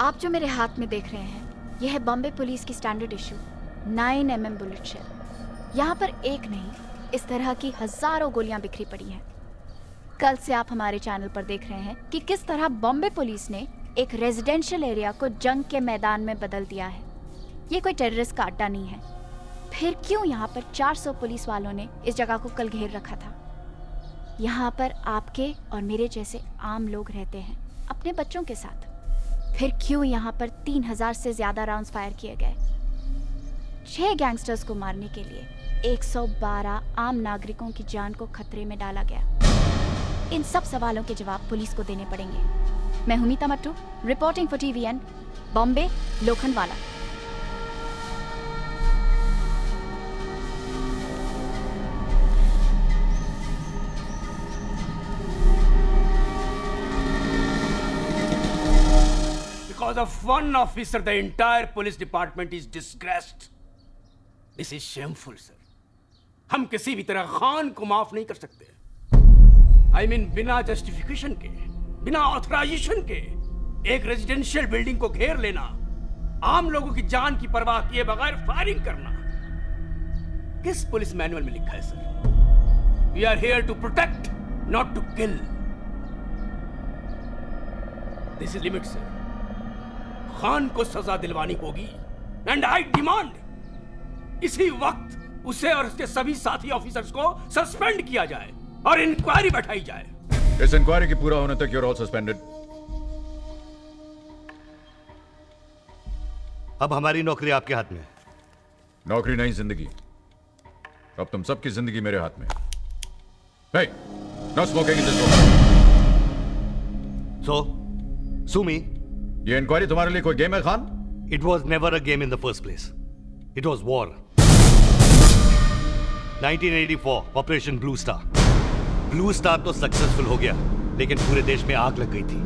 आप जो मेरे हाथ में देख रहे हैं यह है बॉम्बे पुलिस की standard issue 9mm bullet shell. यहाँ पर एक नहीं, इस तरह की हजारों गोलियां बिखरी पड़ी हैं। कल से आप हमारे चैनल पर देख रहे हैं कि किस तरह बॉम्बे पुलिस ने एक रेजिडेंशियल एरिया को जंग के मैदान में बदल दिया है। ये कोई टेररिस्ट का अड्डा नहीं है। फिर क्यों यहाँ पर 400 पुलिस वालों ने इस जगह को कल घेर रखा था? यहाँ पर आपके और मेरे जैसे आम लोग रहते हैं अपने बच्चों के साथ। फिर क्यों यहाँ पर 3000 से ज्यादा राउंड्स फायर किए गए? 6 गैंगस्टर्स को मारने के लिए 112 आम नागरिकों की जान को खतरे में डाला गया। इन सब सवालों के जवाब पुलिस को देने पड़ेंगे। मैं हूं Meeta Mattoo, reporting for TVN, Bombay, Lokhandwala. Because of one officer, the entire police department is disgraced. This is shameful, sir. हम किसी भी तरह खान को माफ नहीं कर सकते। I mean, बिना जस्टिफिकेशन के, बिना ऑथराइजेशन के एक रेजिडेंशियल बिल्डिंग को घेर लेना, आम लोगों की जान की परवाह किए बगैर फायरिंग करना, किस पुलिस मैनुअल में लिखा है sir? We are here to protect, not to kill. This is limit, sir. Khan को सजा दिलवानी होगी एंड आई डिमांड इसी वक्त उसे और उसके सभी साथी ऑफिसर्स को सस्पेंड किया जाए और इंक्वायरी बैठाई जाए। इस इंक्वायरी के पूरा होने तक यूर ऑल सस्पेंडेड। अब हमारी नौकरी आपके हाथ में है। नौकरी नहीं, जिंदगी। अब तुम सबकी जिंदगी मेरे हाथ में। Hey, no smoking in this room. So, sue me. ये इंक्वायरी तुम्हारे लिए कोई गेम है Khan? It was never a game in the first place. It was war. 1984, Operation Blue Star. Blue Star तो सक्सेसफुल हो गया, लेकिन पूरे देश में आग लग गई थी।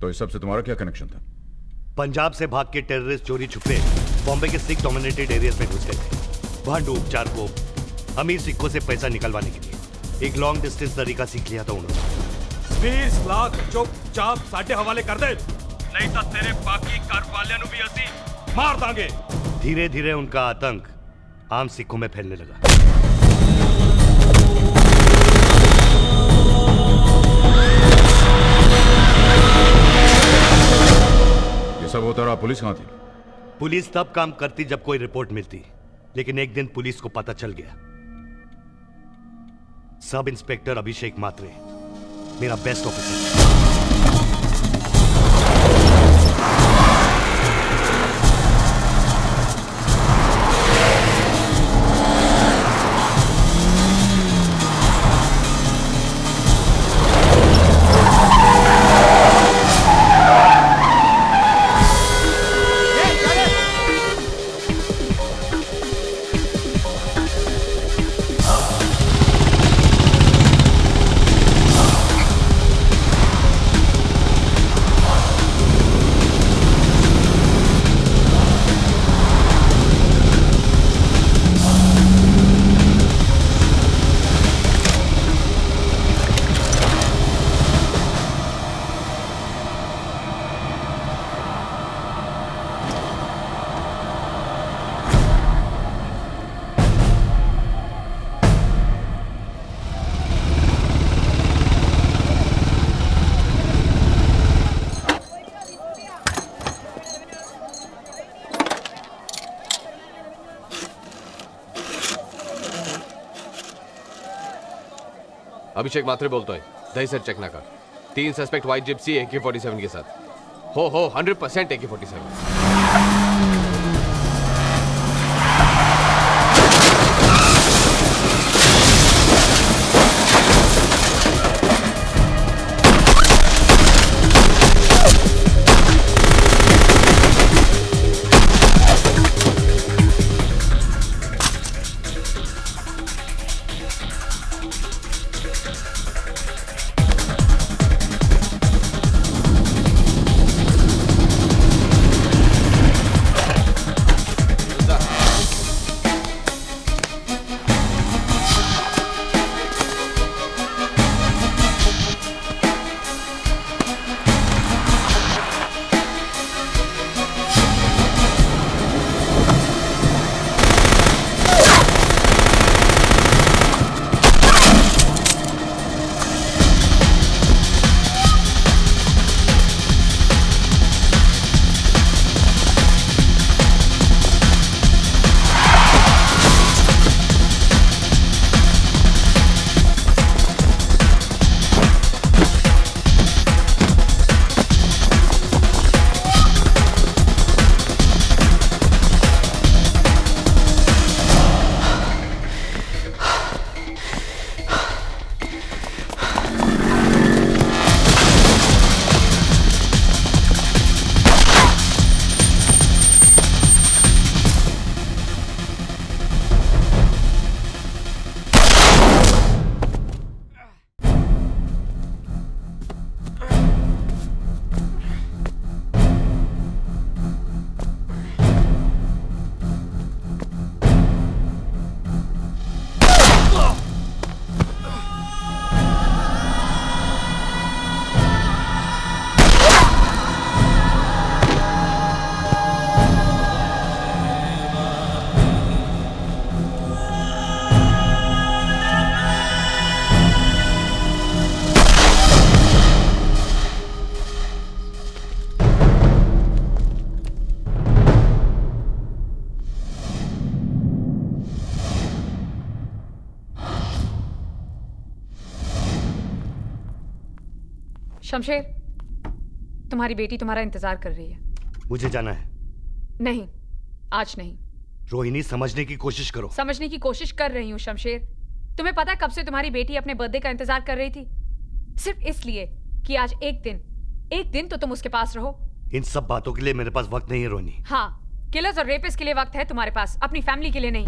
तो इस सब से तुम्हारा क्या कनेक्शन था? पंजाब से भाग के टेररिस्ट चोरी छुपे बॉम्बे के सिख डोमिनेटेड एरियाज में घुस गए थे। वहां डूब को अमीर सिखों से पैसा निकलवाने के लिए एक लॉन्ग डिस्टेंस तरीका सीख लिया था उन्होंने। 20 लाख चुपचाप साडे हवाले कर दे, नहीं तो तेरे बाकी घर वालियां नु भी असी मार दांगे। धीरे धीरे उनका आतंक आम सिखों में फैलने लगा। ये सब होता रहा, पुलिस कहां थी? पुलिस तब काम करती जब कोई रिपोर्ट मिलती, लेकिन एक दिन पुलिस को पता चल गया। सब इंस्पेक्टर अभिषेक मात्रे, मेरा बेस्ट ऑफिसर। अभिषेक मात्रे बोलता है, दही सर चेक ना कर। 3 सस्पेक्ट व्हाइट जिप्सी AK-47 के साथ। हो 100% AK-47। शमशेर, तुम्हारी बेटी तुम्हारा इंतजार कर रही है। मुझे जाना है। नहीं, आज नहीं। रोहिणी, समझने की कोशिश करो। समझने की कोशिश कर रही हूँ शमशेर। तुम्हें पता है कब से तुम्हारी बेटी अपने बर्थडे का इंतजार कर रही थी? सिर्फ इसलिए कि आज एक दिन तो तुम उसके पास रहो। इन सब बातों के लिए मेरे पास वक्त नहीं है रोहिणी। हाँ, किलर्स और रेपिस्ट के लिए वक्त है तुम्हारे पास, अपनी फैमिली के लिए नहीं।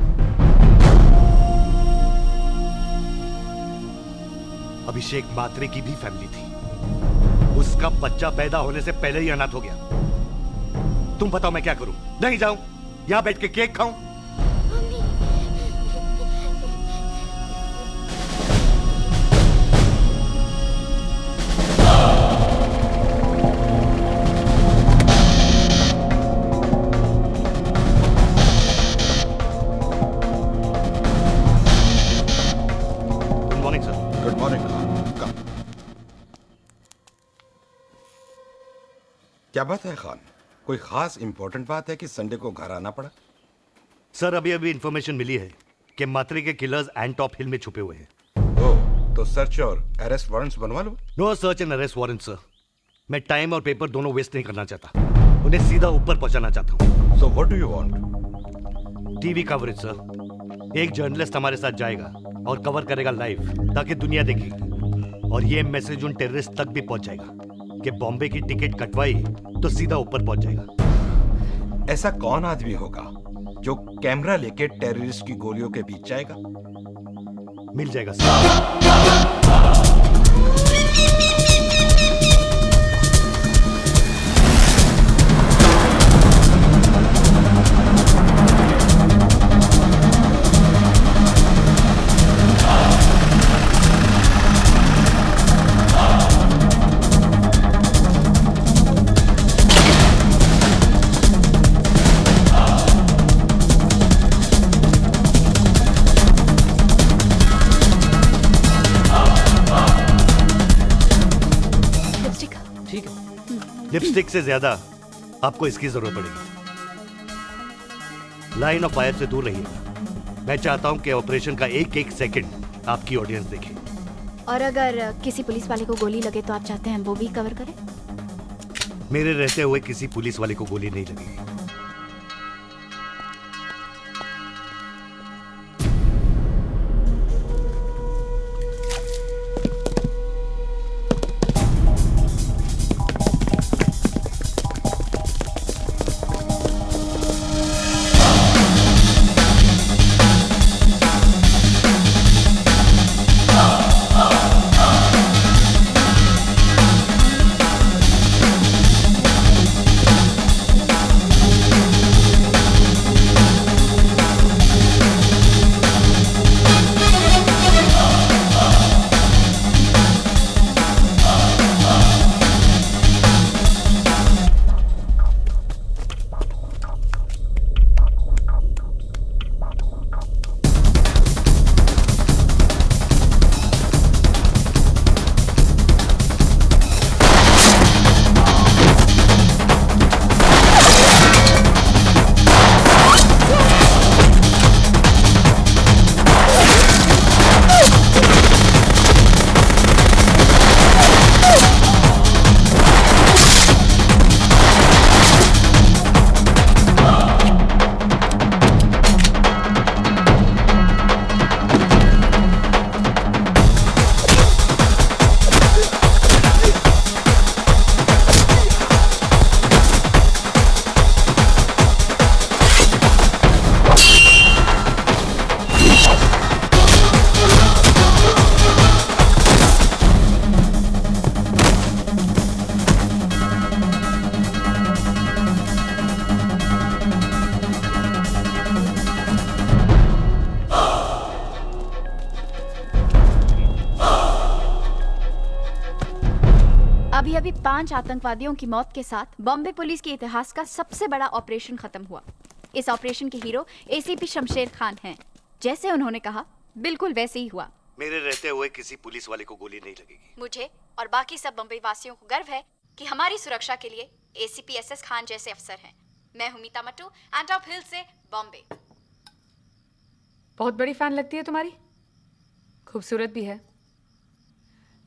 अभिषेक मात्रे की भी फैमिली थी। उसका बच्चा पैदा होने से पहले ही अनाथ हो गया। तुम बताओ मैं क्या करूं? नहीं जाऊं? यहां बैठ के केक खाऊं? Good morning sir. Good morning. Come. क्या बात है खान? कोई खास इंपॉर्टेंट बात है कि संडे को घर आना पड़ा? सर, अभी इंफॉर्मेशन मिली है कि मात्रे के किलर्स एंटॉप हिल में छुपे हुए हैं। ओह, तो सर्च और अरेस्ट वारंट्स बनवा लो। No search and arrest warrant sir. मैं टाइम और पेपर दोनों वेस्ट नहीं करना चाहता। उन्हें सीधा ऊपर पहुंचाना चाहता हूँ। So what do you want? TV coverage sir. एक जर्नलिस्ट हमारे साथ जाएगा और कवर करेगा लाइव, ताकि दुनिया देखेगी। और ये मैसेज उन टेररिस्ट तक भी पहुंच जाएगा कि बॉम्बे की टिकट कटवाई तो सीधा ऊपर पहुंच जाएगा। ऐसा कौन आदमी होगा जो कैमरा लेके टेररिस्ट की गोलियों के बीच जाएगा? मिल जाएगा सर। लिपस्टिक से ज्यादा आपको इसकी जरूरत पड़ेगी। लाइन ऑफ फायर से दूर रहिएगा। मैं चाहता हूं कि ऑपरेशन का एक एक सेकंड आपकी ऑडियंस देखे। और अगर किसी पुलिस वाले को गोली लगे तो आप चाहते हैं वो भी कवर करें? मेरे रहते हुए किसी पुलिस वाले को गोली नहीं लगेगी। अभी 5 आतंकवादियों की मौत के साथ बॉम्बे पुलिस के इतिहास का सबसे बड़ा ऑपरेशन खत्म हुआ। इस ऑपरेशन के हीरो एसीपी शमशेर खान हैं। जैसे उन्होंने कहा बिल्कुल वैसे ही हुआ। मेरे रहते हुए किसी पुलिस वाले को गोली नहीं लगेगी। मुझे और बाकी सब बम्बई वासियों को गर्व है कि हमारी सुरक्षा के लिए एसीपी एसएस खान जैसे अफसर हैं। मैं हूं मीता मट्टू, एंटॉप हिल से बॉम्बे। बहुत बड़ी फैन लगती है तुम्हारी, खूबसूरत भी है।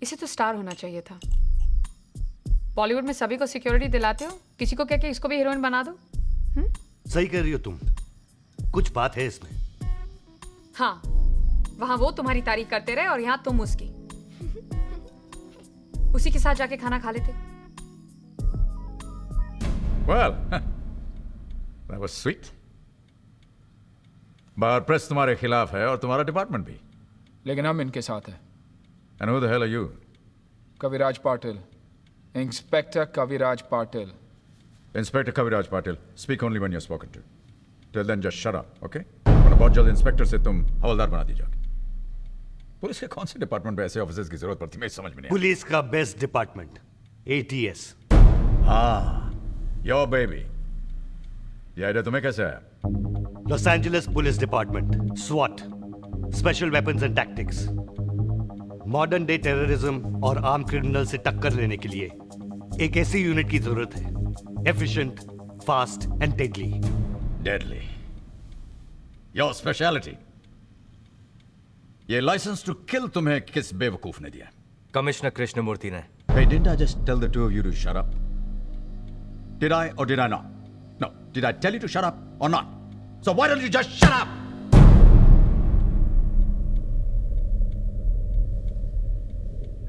इसे तो स्टार होना चाहिए था। बॉलीवुड में सभी को सिक्योरिटी दिलाते हो, किसी को कह के इसको भी हीरोइन बना दो। सही कह रही हो तुम, कुछ बात है इसमें। हाँ, वहां वो तुम्हारी तारीफ करते रहे और यहाँ तुम उसकी। उसी के साथ जाके खाना खा लेते। Well, that was sweet. Bar press तुम्हारे खिलाफ है और तुम्हारा डिपार्टमेंट भी। लेकिन हम इनके साथ हैं। And who the hell are you? Kaviraj Patil, inspector Kaviraj Patil. Inspector Kaviraj Patil. Speak only when you're spoken to. Till then, just shut up, okay? वरना बहुत जल्द इंस्पेक्टर से तुम हवलदार बना दी जाओगे। पुलिस के कौन से डिपार्टमेंट में ऐसे ऑफिसर्स की जरूरत पड़ती है, मुझे समझ में नहीं पुलिस का बेस्ट डिपार्टमेंट ATS। हाँ, योर बेबी। ये आइडिया तुम्हें कैसे आया? Los Angeles police department, SWAT, special weapons and tactics. Modern day terrorism और आर्म क्रिमिनल से टक्कर लेने के लिए एक ऐसी यूनिट की जरूरत है, efficient, fast and deadly. Deadly. Your speciality. ये लाइसेंस टू किल तुम्हें किस बेवकूफ ने दिया? कमिश्नर कृष्णमूर्ति ने। Hey, didn't I just tell the two of you to shut up? Did I or did I not? No. Did I tell you to shut up or not? So why don't you just shut up?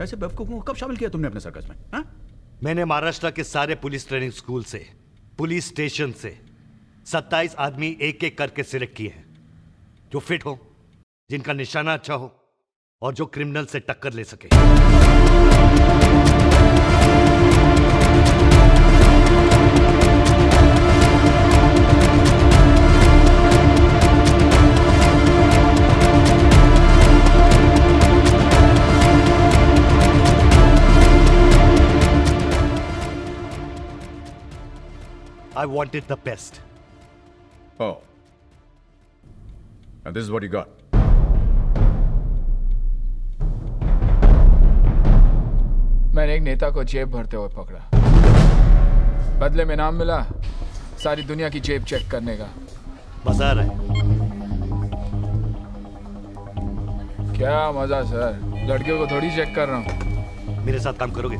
ऐसे बेवकूफों को कब शामिल किया तुमने अपने circus में? हाँ? मैंने महाराष्ट्र के सारे पुलिस ट्रेनिंग स्कूल से, पुलिस स्टेशन से 27 आदमी एक एक करके सिलेक्ट किए हैं, जो फिट हो, जिनका निशाना अच्छा हो और जो क्रिमिनल से टक्कर ले सके। I wanted the best. Oh. And this is what you got. मैंने एक नेता को जेब भरते हुए पकड़ा। बदले में नाम मिला सारी दुनिया की जेब चेक करने का। मजा आ रहा है? क्या मजा सर, लड़कियों को थोड़ी चेक कर रहा हूँ। मेरे साथ काम करोगे?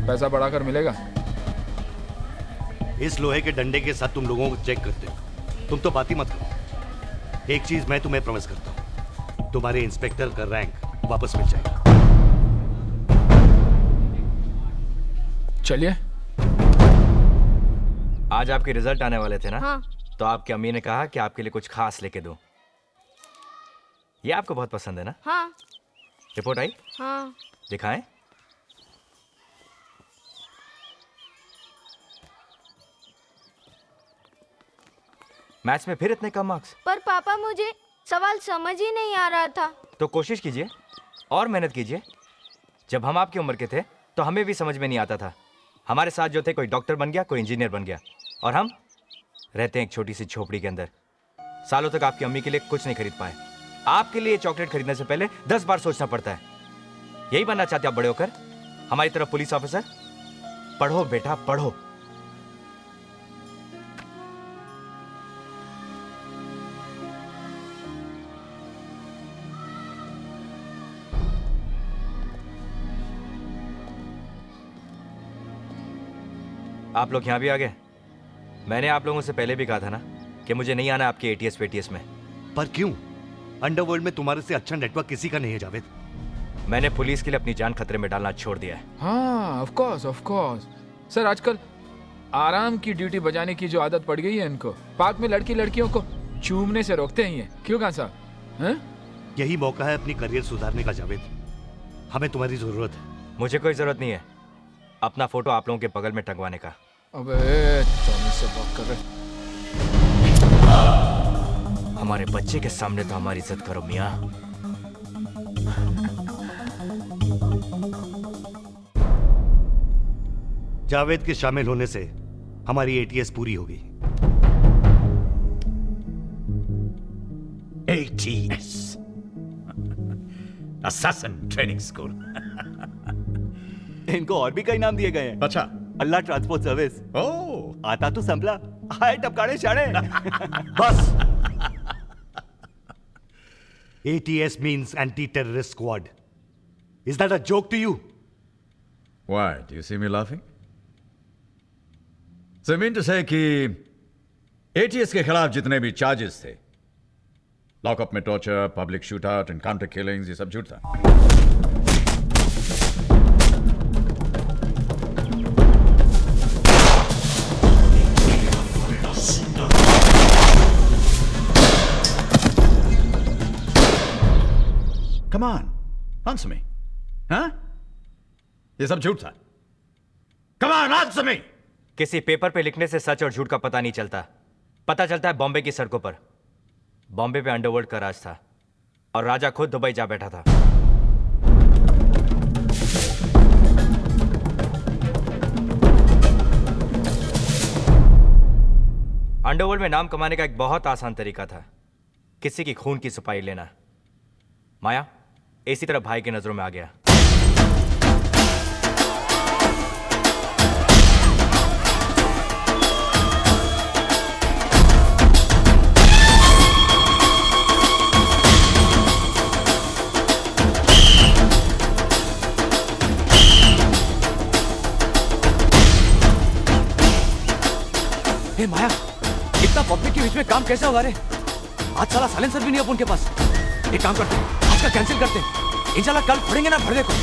पैसा बढ़ाकर मिलेगा। इस लोहे के डंडे के साथ तुम लोगों को चेक करते हो, तुम तो बात ही मत करो। एक चीज मैं तुम्हें प्रॉमिस करता हूं, तुम्हारे इंस्पेक्टर का रैंक वापस मिल जाएगा। चलिए। आज आपके रिजल्ट आने वाले थे ना? हाँ। तो आपकी अम्मी ने कहा कि आपके लिए कुछ खास लेके दूं। ये आपको बहुत पसंद है ना? हाँ। रिपोर्ट आई? हाँ। दिखाएं। मैथ्स में फिर इतने कम मार्क्स? पर पापा मुझे सवाल समझ ही नहीं आ रहा था। तो कोशिश कीजिए और मेहनत कीजिए। जब हम आपकी उम्र के थे तो हमें भी समझ में नहीं आता था। हमारे साथ जो थे, कोई डॉक्टर बन गया, कोई इंजीनियर बन गया, और हम रहते हैं एक छोटी सी झोपड़ी के अंदर। सालों तक आपकी अम्मी के लिए कुछ नहीं खरीद पाए। आपके लिए चॉकलेट खरीदने से पहले 10 बार सोचना पड़ता है। यही बनना चाहते आप बड़े होकर? हमारी तरफ पुलिस ऑफिसर? पढ़ो बेटा पढ़ो। आप लोग यहाँ भी आ गए। मैंने आप लोगों से पहले भी कहा था ना कि मुझे नहीं आना आपके ATS पेटीएस में। पर क्यों? अंडरवर्ल्ड में तुम्हारे से अच्छा नेटवर्क किसी का नहीं है जावेद। मैंने पुलिस के लिए अपनी जान खतरे में डालना छोड़ दिया है। हाँ, ऑफ कोर्स। सर आजकल आराम की ड्यूटी बजाने की जो आदत पड़ गई है इनको, पार्क में लड़कियों को चूमने से रोकते ही हैं। क्यों खान साहब? यही मौका है अपनी करियर सुधारने का जावेद। हमें तुम्हारी जरूरत है। मुझे कोई जरूरत नहीं है अपना फोटो आप लोगों के बगल में टंगवाने का। अबे टॉमी से बात कर रहे। हमारे बच्चे के सामने तो हमारी इज्जत करो मियां। जावेद के शामिल होने से हमारी ATS पूरी होगी। ATS Assassin Training School। इनको और भी कई नाम दिए गए हैं। अच्छा। अल्लाह ट्रांसपोर्ट सर्विस। ओह, आता तो संभला, हाय टपकाड़े शाड़े। बस। ATS means anti-terrorist squad. Is that a joke to you? Why? Do you see me laughing? जमीन टू से कि एटीएस के खिलाफ जितने भी चार्जेस थे, लॉकअप में torture, public shoot out, encounter killings, ये सब झूठ था। Come on, answer me. हाँ? ये सब झूठ था। Come on, answer me. किसी पेपर पे लिखने से सच और झूठ का पता नहीं चलता। पता चलता है बॉम्बे की सड़कों पर। बॉम्बे पे अंडरवर्ल्ड का राज था और राजा खुद दुबई जा बैठा था। अंडरवर्ल्ड में नाम कमाने का एक बहुत आसान तरीका था, किसी की खून की सफाई लेना। माया इसी तरह भाई की नजरों में आ गया। हे माया, इतना पब्लिक के बीच में काम कैसे होगा रे? आज साला साइलेंसर भी नहीं है उनके पास। एक काम करते हैं, आज का कैंसिल करते हैं। इंशाल्लाह कल पढ़ेंगे ना भरदे को।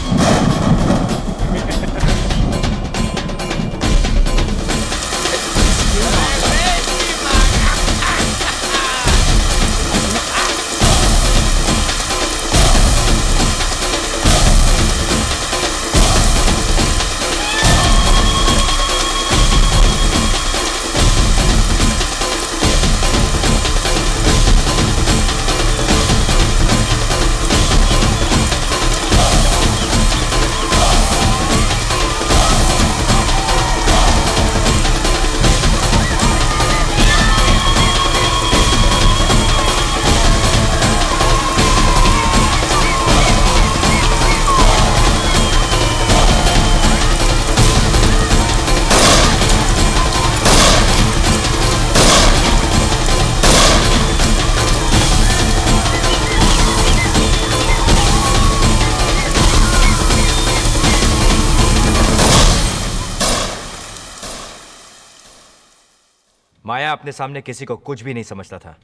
माया अपने सामने किसी को कुछ भी नहीं समझता था,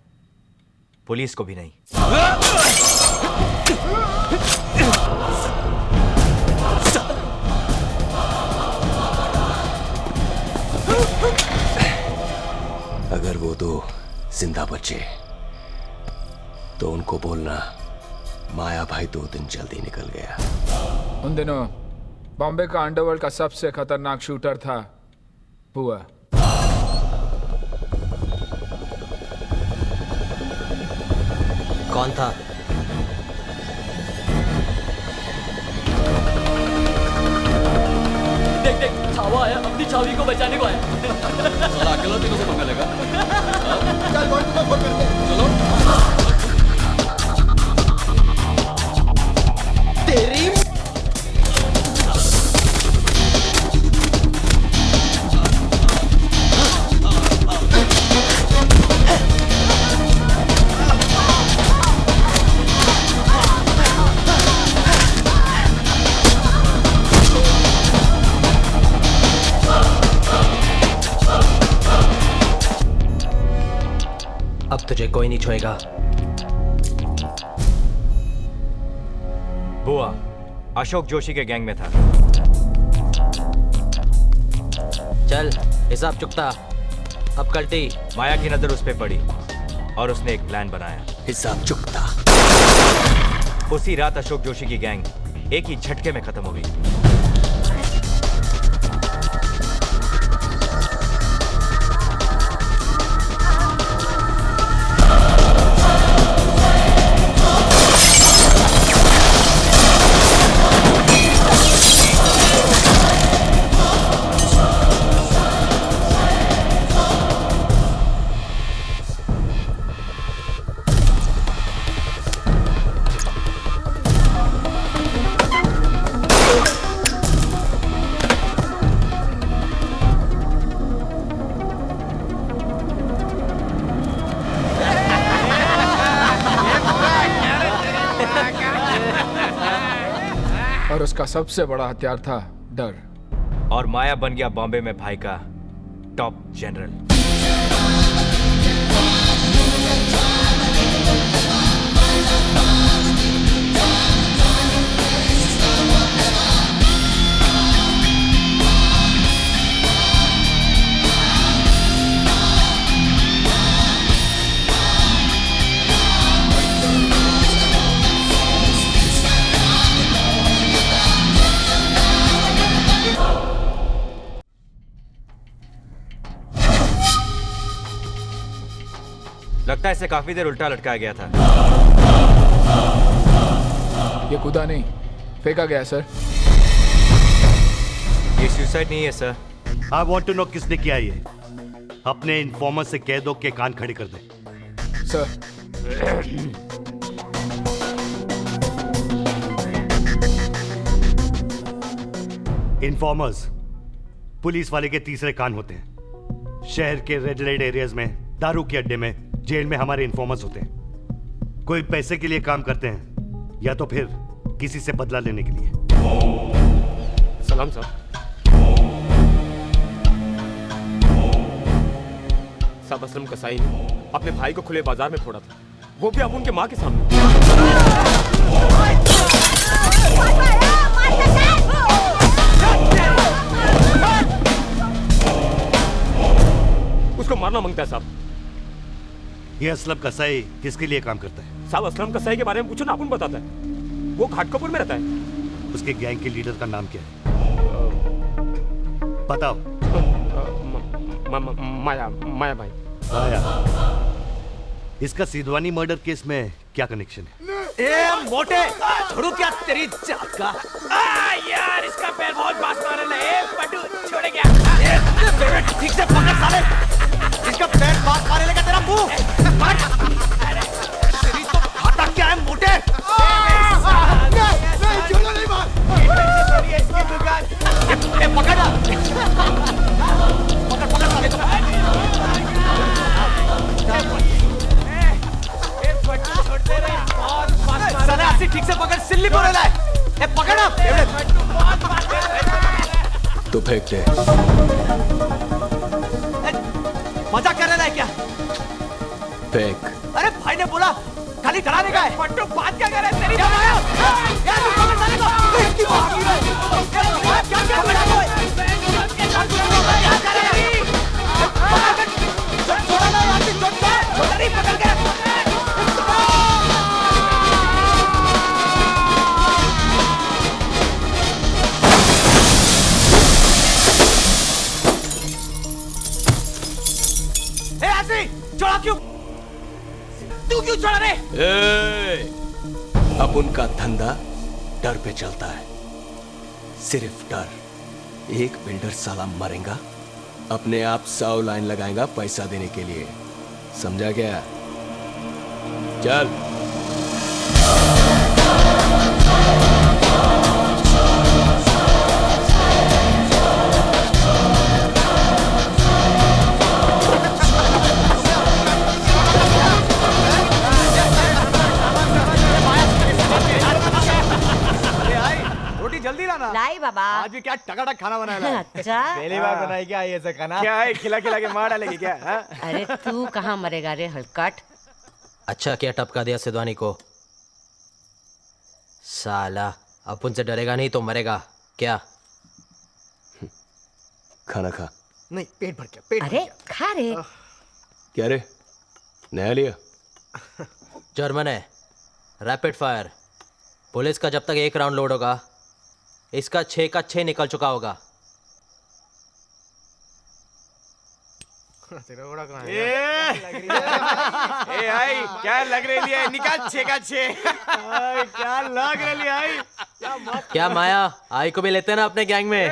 पुलिस को भी नहीं। अगर वो दो जिंदा बचे तो उनको बोलना माया भाई 2 दिन जल्दी निकल गया। उन दिनों बॉम्बे का अंडरवर्ल्ड का सबसे खतरनाक शूटर था बुआ। कौन था? देख देख, छावा आया, अपनी छावी को बचाने को आया। साला अकेला तीनों से पंगा लेगा। चल बॉडी को फोन करते हैं। चलो। तेरी अब तुझे कोई नहीं छुएगा। बुआ अशोक जोशी के गैंग में था। चल हिसाब चुकता। अब कल्टी। माया की नजर उस पे पड़ी और उसने एक प्लान बनाया। हिसाब चुकता। उसी रात अशोक जोशी की गैंग एक ही झटके में खत्म हो गई। और उसका सबसे बड़ा हथियार था डर। और माया बन गया बॉम्बे में भाई का टॉप जनरल। लगता है इसे काफी देर उल्टा लटकाया गया था। ये कूदा नहीं, फेंका गया सर। ये सुसाइड नहीं है sir. I want to know किसने किया ये। अपने इन्फॉर्मर से कह दो कि कान खड़े कर दे। सर इन्फॉर्मर्स पुलिस वाले के तीसरे कान होते हैं। शहर के रेड लाइट एरियाज में, दारू के अड्डे में, जेल में हमारे इन्फॉर्मर्स होते हैं। कोई पैसे के लिए काम करते हैं या तो फिर किसी से बदला लेने के लिए। सलाम साहब। साहब असलम कसाई ने अपने भाई को खुले बाजार में फोड़ा था, वो भी अब उनके माँ के सामने। उसको मारना मांगता है साहब। ये असलम कसाई किसके लिए काम करता है? साहब असलम कसाई के बारे में पूछो ना, अपन बताता है। वो घाटकोपुर में रहता है। उसके गैंग के लीडर का नाम क्या है? बताओ। माया भाई। माया। इसका सिद्धवानी मर्डर केस में क्या कनेक्शन है? ए मोटे, छोड़ू क्या तेरी जात का? यार इसका पैर बहुत बास मार रहा है। पटू छोड़ गया। ठीक से पकड़ साले। इसका पैर बास मारे लेगा तेरा मुंह। तेरी तो खाता क्या है मोटे? नहीं छोड़ो नहीं मार। इसकी दुकान। ए पकड़ ना। पकड़ साले को। छोड़ दे रे। साले ऐसे ठीक से पकड़, सिल्ली बोले लाए। ए पकड़ ना। तो फेंक दे। मजाक कर रहा है क्या? फेंक। अरे भाई ने बोला खाली डराने का है। पट्टू बात क्या कर रहा है तेरी? क्या माया? यार तू पकड़ साले को। इसकी भागी है। क्या कर रहा है? क्या कर रहा है? छोड़ा ना यार, छोड़ नहीं पकड़ के। छोड़ा क्यों? तू क्यों छोड़ा रे? अब उनका धंधा डर पे चलता है, सिर्फ डर। एक बिल्डर साला मरेगा, अपने आप 100 लाइन लगाएगा पैसा देने के लिए। समझा क्या? चल। जल्दी लाना। लाई बाबा। आज भी क्या टकाटक खाना बनाया है? अच्छा। पहली बार बनाई क्या ये ऐसा खाना? क्या है, खिला खिला के मार डालेगी क्या? अरे तू कहाँ मरेगा रे हलकट? अच्छा क्या टपका दिया सिद्धवानी को? साला अपन से डरेगा नहीं तो मरेगा क्या? खाना खा। नहीं पेट भर गया। अरे खा रे। क्या रे, नया लिया? जर्मन है, रैपिड फायर। पुलिस का जब तक 1 राउंड लोड होगा, इसका 6 का 6 निकल चुका होगा। ए आई क्या लग रही है? निकाल 6 का 6। क्या लग रही आई? क्या माया, आई को भी लेते हैं ना अपने गैंग में?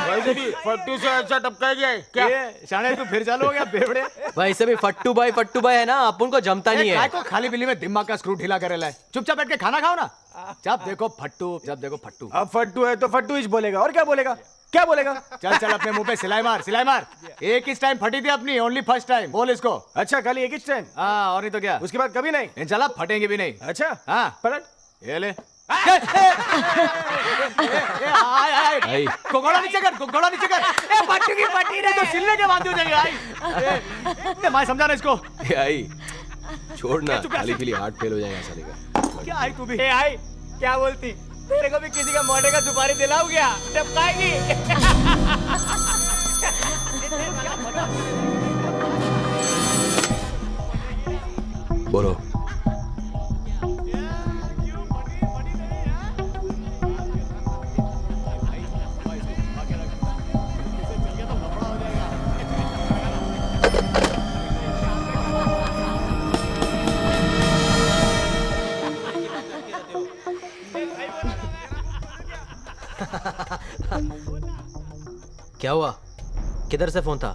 वैसे भी फट्टू से अच्छा टपका गया है क्या? शाने तू फिर चालू हो गया बेवड़े। वैसे भी फट्टू भाई है ना, अपन को जमता नहीं है। को खाली बिल्ली में दिमाग का स्क्रू ढीला करे लाए। चुपचाप बैठ के खाना खाओ ना। जब देखो फट्टू, जब देखो फट्टू। अब फट्टू है तो फट्टू ही बोलेगा, और क्या बोलेगा? क्या बोलेगा? चल चल अपने मुंह पे सिलाई मार, सिलाई मार। एक इस टाइम फटी थी अपनी, ओनली फर्स्ट टाइम। बोल इसको। अच्छा खाली एक ही टाइम? हाँ और नहीं तो क्या, उसके बाद कभी नहीं। चला फटेंगे भी नहीं। अच्छा हाँ पलट। ये ले घोड़ा नीचे कर, घोड़ा नीचे कर। पट्टी की पट्टी नहीं तो सिलने के बांधी हो जाएगी। आई मैं समझा ना इसको। आई छोड़ना, खाली पीली हार्ट फेल हो जाएगा साले का। क्या आई तू भी? आई क्या बोलती? तेरे को भी किसी का मोटे का सुपारी दिलाऊं क्या? टपकाएगी। बोलो। क्या हुआ? किधर से फोन था?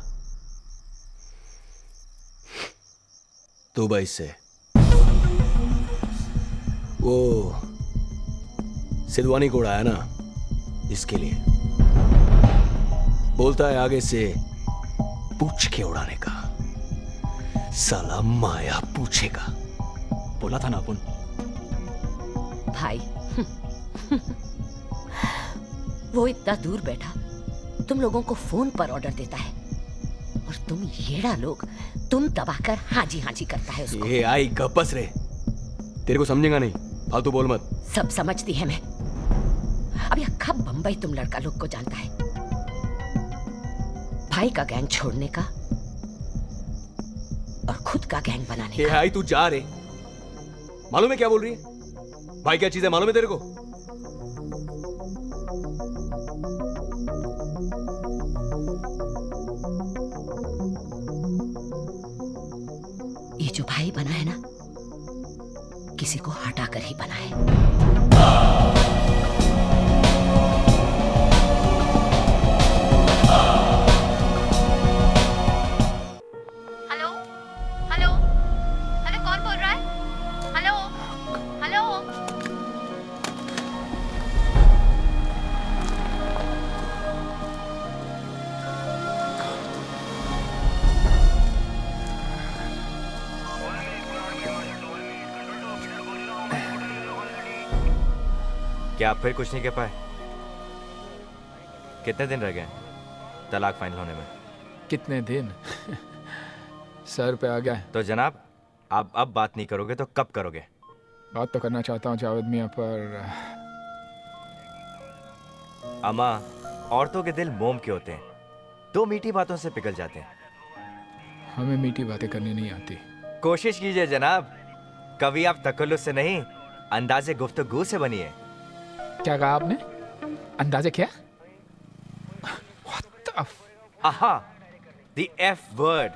दुबई से। वो सिलवानी को उड़ाया ना, इसके लिए बोलता है आगे से पूछ के उड़ाने का। साला माया पूछेगा। बोला था ना अपन। भाई वो इतना दूर बैठा तुम लोगों को फोन पर ऑर्डर देता है और तुम येड़ा लोग तुम दबाकर हाजी हाजी करता है उसको। ये आई गप्पस रे, तेरे को समझेगा नहीं, फालतू बोल मत। सब समझती है मैं। अब यह कब बंबई तुम लड़का लोग को जानता है। भाई का गैंग छोड़ने का और खुद का गैंग बनाने का। आई तू जा रे, मालूम है क्या बोल रही है? भाई क्या चीज है मालूम है तेरे को? ये जो भाई बना है ना, किसी को हटाकर ही बना है। हेलो हेलो हेलो, कौन बोल रहा है? Hello hello. क्या आप फिर कुछ नहीं कह पाए? कितने दिन रह गए तलाक फाइनल होने में? कितने दिन? सर पे आ गया। तो जनाब, आप अब बात नहीं करोगे तो कब करोगे? बात तो करना चाहता हूँ जावेद मियाँ, पर अम्मा, औरतों के दिल मोम के होते हैं, दो मीठी बातों से पिघल जाते हैं। हमें मीठी बातें करनी नहीं आती। कोशिश कीजिए जनाब, कभी आप तकल्लुफ़ से नहीं, अंदाज़े गुफ्तगू से बनिए। क्या कहा आपने? अंदाजे क्या? Aha! The F word,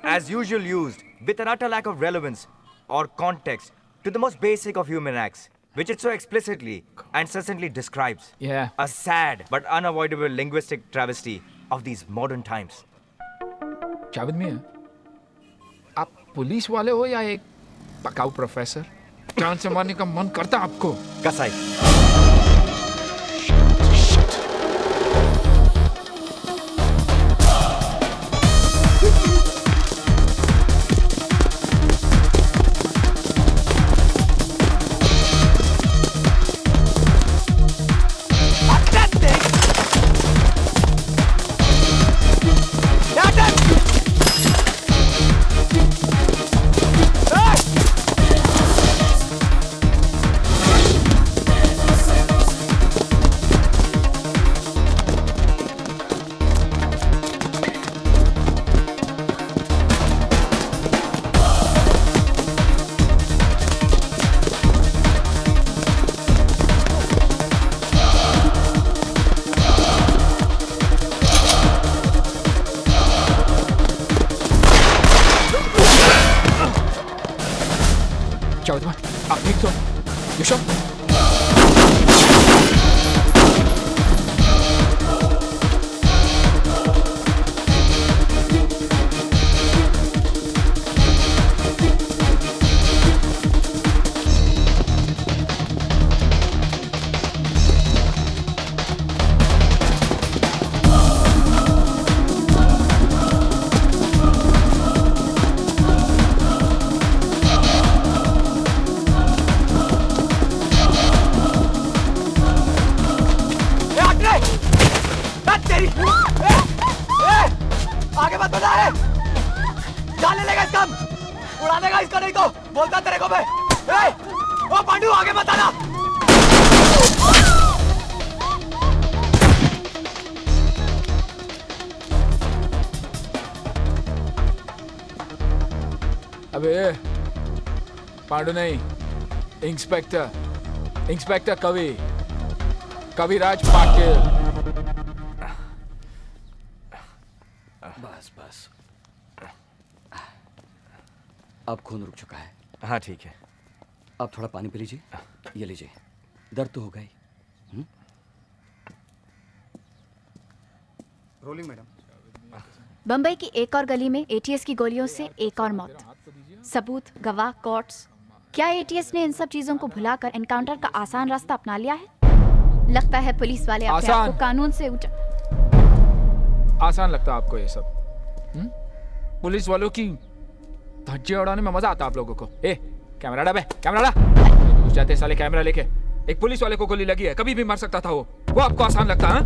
as usual used with an utter lack of relevance or context to the most basic of human acts, which it so explicitly and succinctly describes. Yeah. A sad but unavoidable linguistic travesty of these modern times. Javed मियाँ, आप police वाले हो या एक पकाऊ professor? जान से मारने का मन करता आपको? कसाई। तेरी आगे मत बढ़ा है, जान ले लेगा इसका, उड़ा देगा इसका, नहीं तो बोलता तेरे को मैं। ओ पांडू आगे मत आना। अबे पांडु नहीं, इंस्पेक्टर कविराज पाटिल। बस अब खून रुक चुका है। हाँ ठीक है। अब थोड़ा पानी पी लीजिए, ये लीजिए, दर्द तो होगा ही। Rolling madam. बम्बई की एक और गली में एटीएस की गोलियों से एक और मौत। सबूत, गवाह, कोर्ट्स। क्या एटीएस ने इन सब चीजों को भुलाकर एनकाउंटर का आसान रास्ता अपना लिया है? लगता है पुलिस वाले अपने आप को कानून से आसान लगता आपको ये सब? पुलिस वालों की धज्जियां उड़ाने में मजा आता आप लोगों को? कैमरा डा बे, कैमरा डा। घुस जाते साले कैमरा लेके। एक पुलिस वाले को गोली लगी है, कभी भी मर सकता था वो आपको आसान लगता है?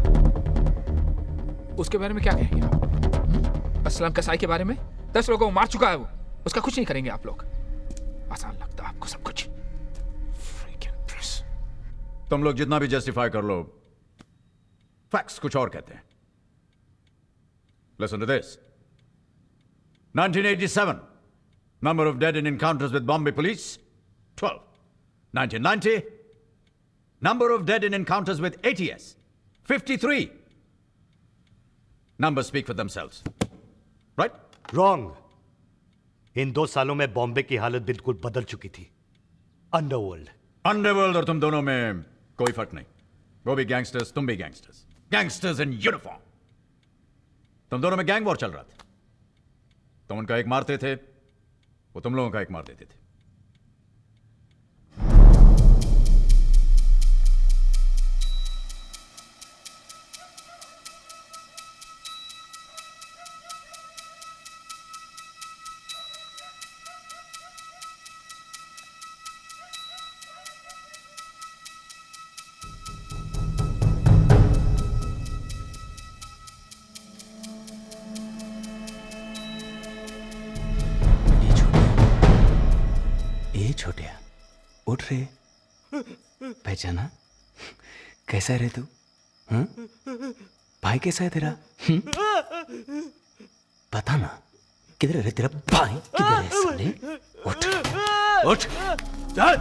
उसके बारे में क्या कहेंगे आप? असलम कसाई के बारे में 10 लोगों को मार चुका है वो, उसका कुछ नहीं करेंगे आप लोग? आसान लगता है आपको सब कुछ? तुम लोग जितना भी जस्टिफाई कर लो, फैक्ट्स कुछ और कहते हैं। Listen to this. 1987, number of dead in encounters with Bombay police, 12. 1990, number of dead in encounters with ATS, 53. Numbers speak for themselves. Right? Wrong. इन 2 सालों में बॉम्बे की हालत बिल्कुल बदल चुकी थी। अंडरवर्ल्ड और तुम दोनों में कोई फर्क नहीं। वो भी गैंगस्टर्स, तुम भी गैंगस्टर्स। Gangsters in uniform. तुम दोनों में गैंग वॉर चल रहा था। तुम उनका एक मारते थे, वो तुम लोगों का एक मार देते थे। छोटिया उठ रे, पहचाना? कैसा है रे तू? भाई कैसा है तेरा? पता ना किधर है तेरा भाई? किधर है साले? उठ उठ चल।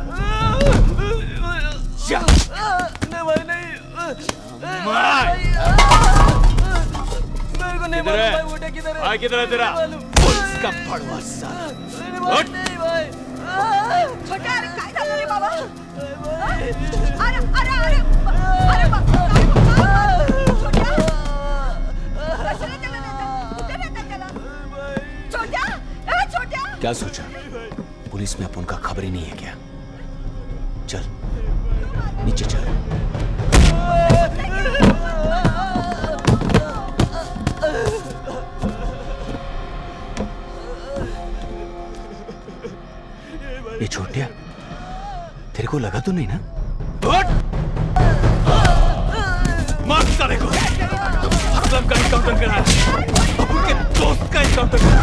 मेरे को नहीं मालूम भाई, उठे किधर है? भाई किधर है तेरा? पुलिस का भड़वा साला। उठ। छोटा अरे काय झालं रे बाबा? अरे अरे अरे अरे बाबा छोटा कशाला त्याला कुठे नेता त्याला? छोटा छोटा क्या सोचा? पुलिस में अपन का खबर ही नहीं है क्या? चल नीचे चल। ये छोटिया तेरे को लगा तो नहीं ना? मार साले को। असलम का एनकाउंटर करा, अबू के दोस्त का एनकाउंटर करा।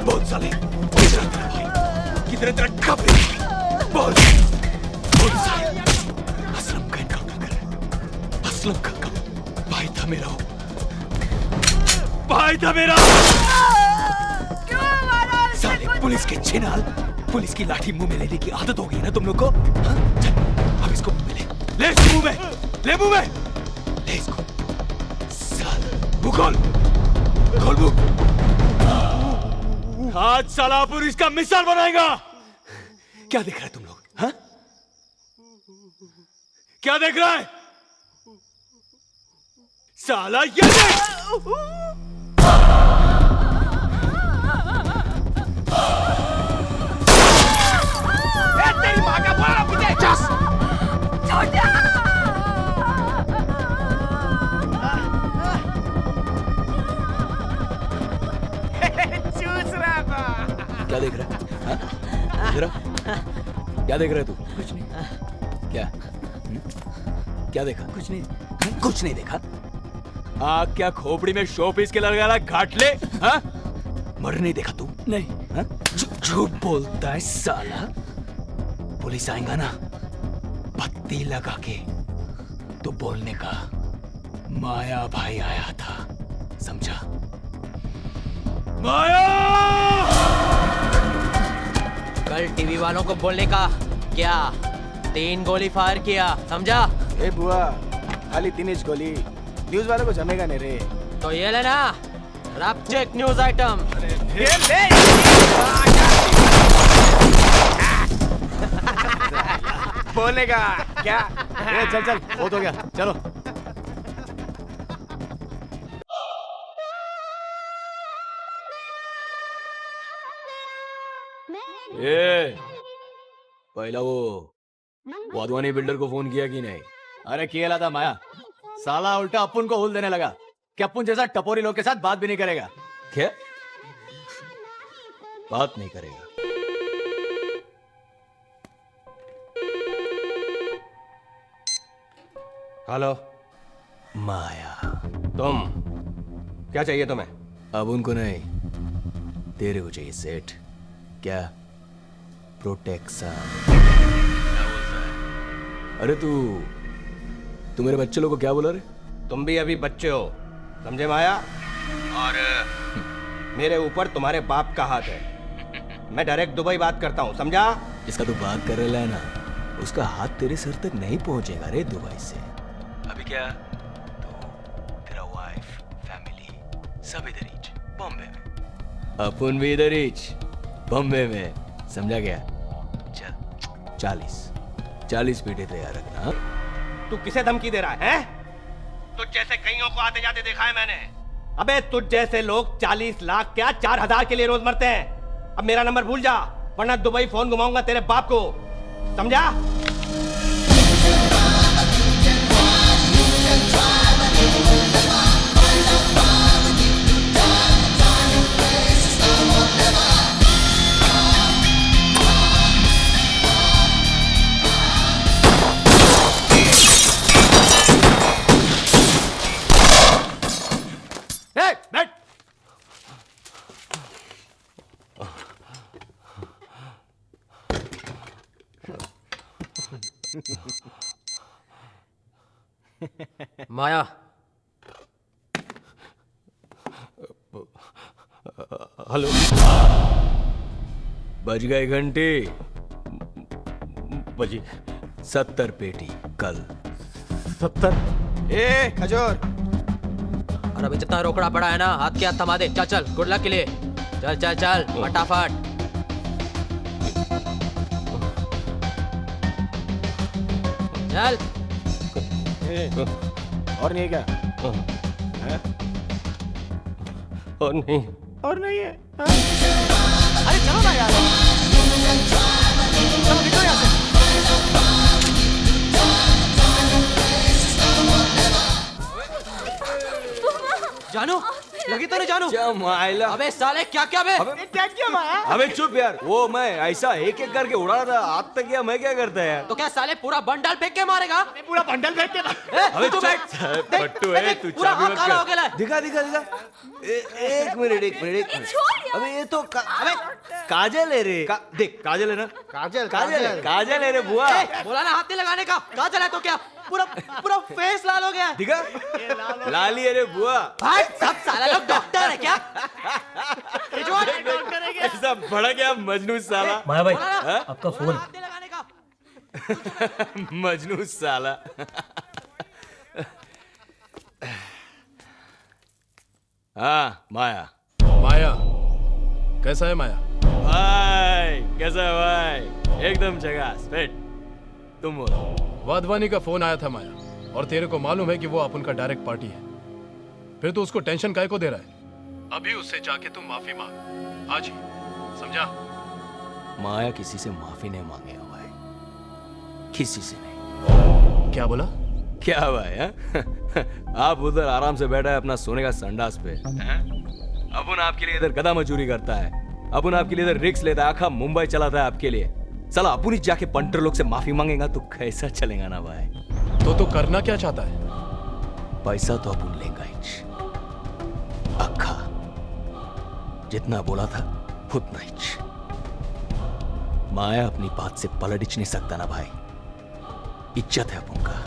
बहुत साले किधर तेरा खबर? बोल साले। असलम का एनकाउंटर कर, असलम का भाई था मेरा, भाई था मेरा। साले पुलिस के छिनाल, पुलिस की लाठी मुंह में लेने की आदत हो गई ना तुम लोग को? हाँ? चल अब इसको मुंह में ले इसको मुंह में, ले मुंह में ले इसको। साल मुंह खोल, खोल मुंह। आज साला पुलिस का मिसाल बनाएगा। क्या देख रहा है तुम लोग? हाँ? क्या देख रहा है साला? ये देख। तेरी माँ का बड़ा पीछे चस छोटा चूस रहा क्या देख रहा है? हाँ? देख रहा? क्या देख रहा है तू? कुछ नहीं। क्या? क्या देखा? कुछ नहीं। कुछ नहीं देखा? आग क्या खोपड़ी में शो पीस के लगा घाट ले? हाँ? मर नहीं देखा तू? नहीं। हाँ? झूठ बोलता है साला। पुलिस आएगा ना, पत्ती लगा के तो बोलने का माया भाई आया था, समझा? माया! कल टीवी वालों को बोलने का क्या? 3 गोली फायर किया, समझा? ए बुआ, खाली 3 इंच गोली, न्यूज़ वालों को जमेगा नहीं रे। तो ये लेना, रैप चेक न्यूज़ आइटम। ये ले। बोलेगा क्या? ए, चल चल, बहुत हो गया, चलो। ए, पहला वो वाधवानी बिल्डर को फोन किया कि नहीं? अरे किया था माया, साला उल्टा अपुन को हुल देने लगा कि अपुन जैसा टपोरी लोग के साथ बात भी नहीं करेगा। क्या? बात नहीं करेगा? हेलो माया, तुम क्या चाहिए तुम्हें? अब उनको नहीं, तेरे को चाहिए सेठ। क्या? प्रोटेक्शन। अरे तू मेरे बच्चे लोग को क्या बोला रे? तुम भी अभी बच्चे हो, समझे माया? और मेरे ऊपर तुम्हारे बाप का हाथ है। मैं डायरेक्ट दुबई बात करता हूँ, समझा? जिसका तू बात कर रहा है ना, उसका हाथ तेरे सर तक नहीं पहुंचेगा रे दुबई से। अभी क्या? तेरा वाइफ, फैमिली सब इधर ही, बॉम्बे में। अपन भी इधर ही, बॉम्बे में, समझा गया? चल 40 पीटे तैयार रखना। तू किसे धमकी दे रहा है? तुझ जैसे कईयों को आते जाते देखा है मैंने। अबे तुझ जैसे लोग 40 लाख क्या 4000 के लिए रोज मरते हैं। अब मेरा नंबर भूल जा, वरना दुबई फोन घुमाऊंगा तेरे बाप को, समझा? बैठ। माया, हेलो, बज गए घंटे। बजी 70 पेटी कल। 70? ए खजूर, और अभी जितना रोकड़ा पड़ा है ना, हाथ के हाथ थमा दे। चल चल, गुड लक के लिए। चल चल चल, फटाफट। चल। और नहीं है क्या? है? और नहीं। और नहीं है? अरे चलो ना यार, चलो निकलो यहाँ से। जानू, लगी तो नहीं जानू? माइला। अबे साले क्या क्या बे? क्या किया माया? अबे चुप यार, वो मैं ऐसा एक एक करके उड़ा रहा था, आज तक क्या मैं क्या करता है? तो क्या साले पूरा बंडल फेंक के मारेगा? पूरा बंडल फेंक के। अबे तू बैठ। पट्टू है, तू पूरा चाबी हाथ मत काला हो गया कर। है। दिखा दिखा दिखा। एक मिनट। अबे ये तो अबे काजल है रे। देख काजल है ना? काजल है रे बुआ। बोला ना हाथ नहीं लगाने का। काजल है तो क्या? पूरा फेस लाल हो गया। दिखा? लाली है रे बुआ। भाई सब साला लोग डॉक्टर है क्या? ऐसा बड़ा क्या मजनू साला? माया भाई, हाँ? आपका फोन। मजनू साला। हाँ माया। माया कैसा है माया? भाई कैसा है भाई? एकदम झकास फिट। तुम बोलो। वाधवानी का फोन आया था माया, और तेरे को मालूम है कि वो अपन का डायरेक्ट पार्टी है। फिर तो उसको टेंशन काहे को दे रहा है? अभी उससे जाके तुम माफी मांग, आज ही, समझा? माया किसी से माफी नहीं मांगेगा भाई, किसी से नहीं। क्या बोला? क्या भाई है? आप उधर आराम से बैठा है अपना सोने का संडास पे, अपन आपके लिए इधर गधा मजूरी करता है। अपन आपके लिए रिक्स लेता है, आखा मुंबई चलाता है आपके लिए। साला अपन ही जाके पंटर लोग से माफी मांगेगा तो कैसा चलेगा ना भाई? तो करना क्या चाहता है? पैसा तो अपन लेंगे ही। अक्खा जितना बोला था उतना ही। माया अपनी बात से पलट नहीं सकता ना भाई। इज्जत है अपन का।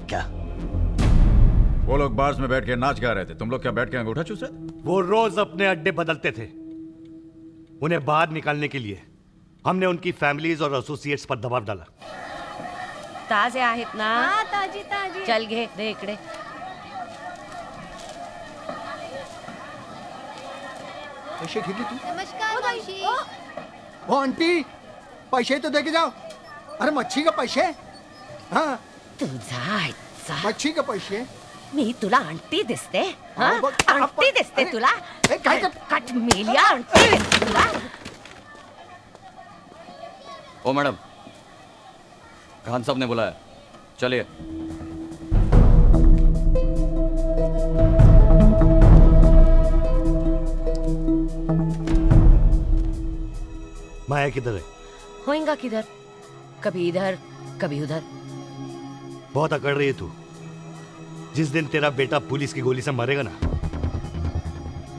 क्या वो लोग बार्स में बैठ के नाच गा रहे थे, तुम लोग क्या बैठ के अंगूठा चूस रहे थे? वो रोज अपने अड्डे बदलते थे। उन्हें बाहर निकालने के लिए हमने उनकी फैमिलीज और एसोसिएट्स पर दबाव डाला। ताजे आहेत ना? हाँ ताजी ताजी। चल घे दे इकडे। पैसे घेतले तू? नमस्कार मावशी। ओ आंटी, पैसे तो दे के जाओ। अरे मच्छी का पैसे? हाँ तुझा मच्छी का पैसे? मी तुला आंटी दिसते? हाँ? हाँ, बघ, आंटी दिसते अरे, तुला? काय कट मेलिया आंटी दिसते तुला? ओ मैडम, खान साहब ने बुलाया, चलिए। माया किधर है? होएगा किधर? कभी इधर कभी उधर। बहुत अकड़ रही है तू। जिस दिन तेरा बेटा पुलिस की गोली से मरेगा ना,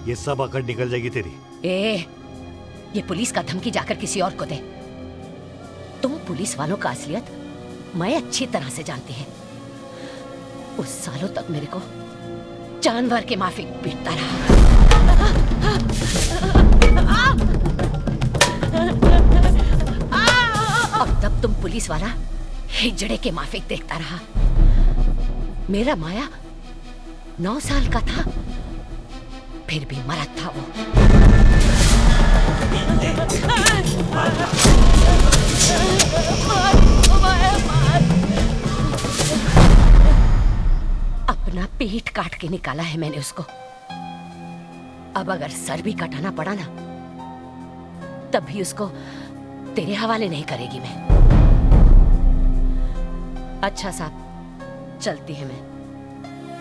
ये सब अकड़ निकल जाएगी तेरी। ये पुलिस का धमकी जाकर किसी और को दे। तुम पुलिस वालों का असलियत मैं अच्छी तरह से जानती है। उस सालों तक मेरे को जानवर के माफिक पीटता रहा। और तब तुम पुलिस वाला हिजड़े के माफिक देखता रहा। मेरा माया 9 साल का था, फिर भी मरद था वो। अपना पेट काट के निकाला है मैंने उसको। अब अगर सर भी कटाना पड़ा ना, तब भी उसको तेरे हवाले नहीं करेगी मैं। अच्छा साहब, चलती है मैं।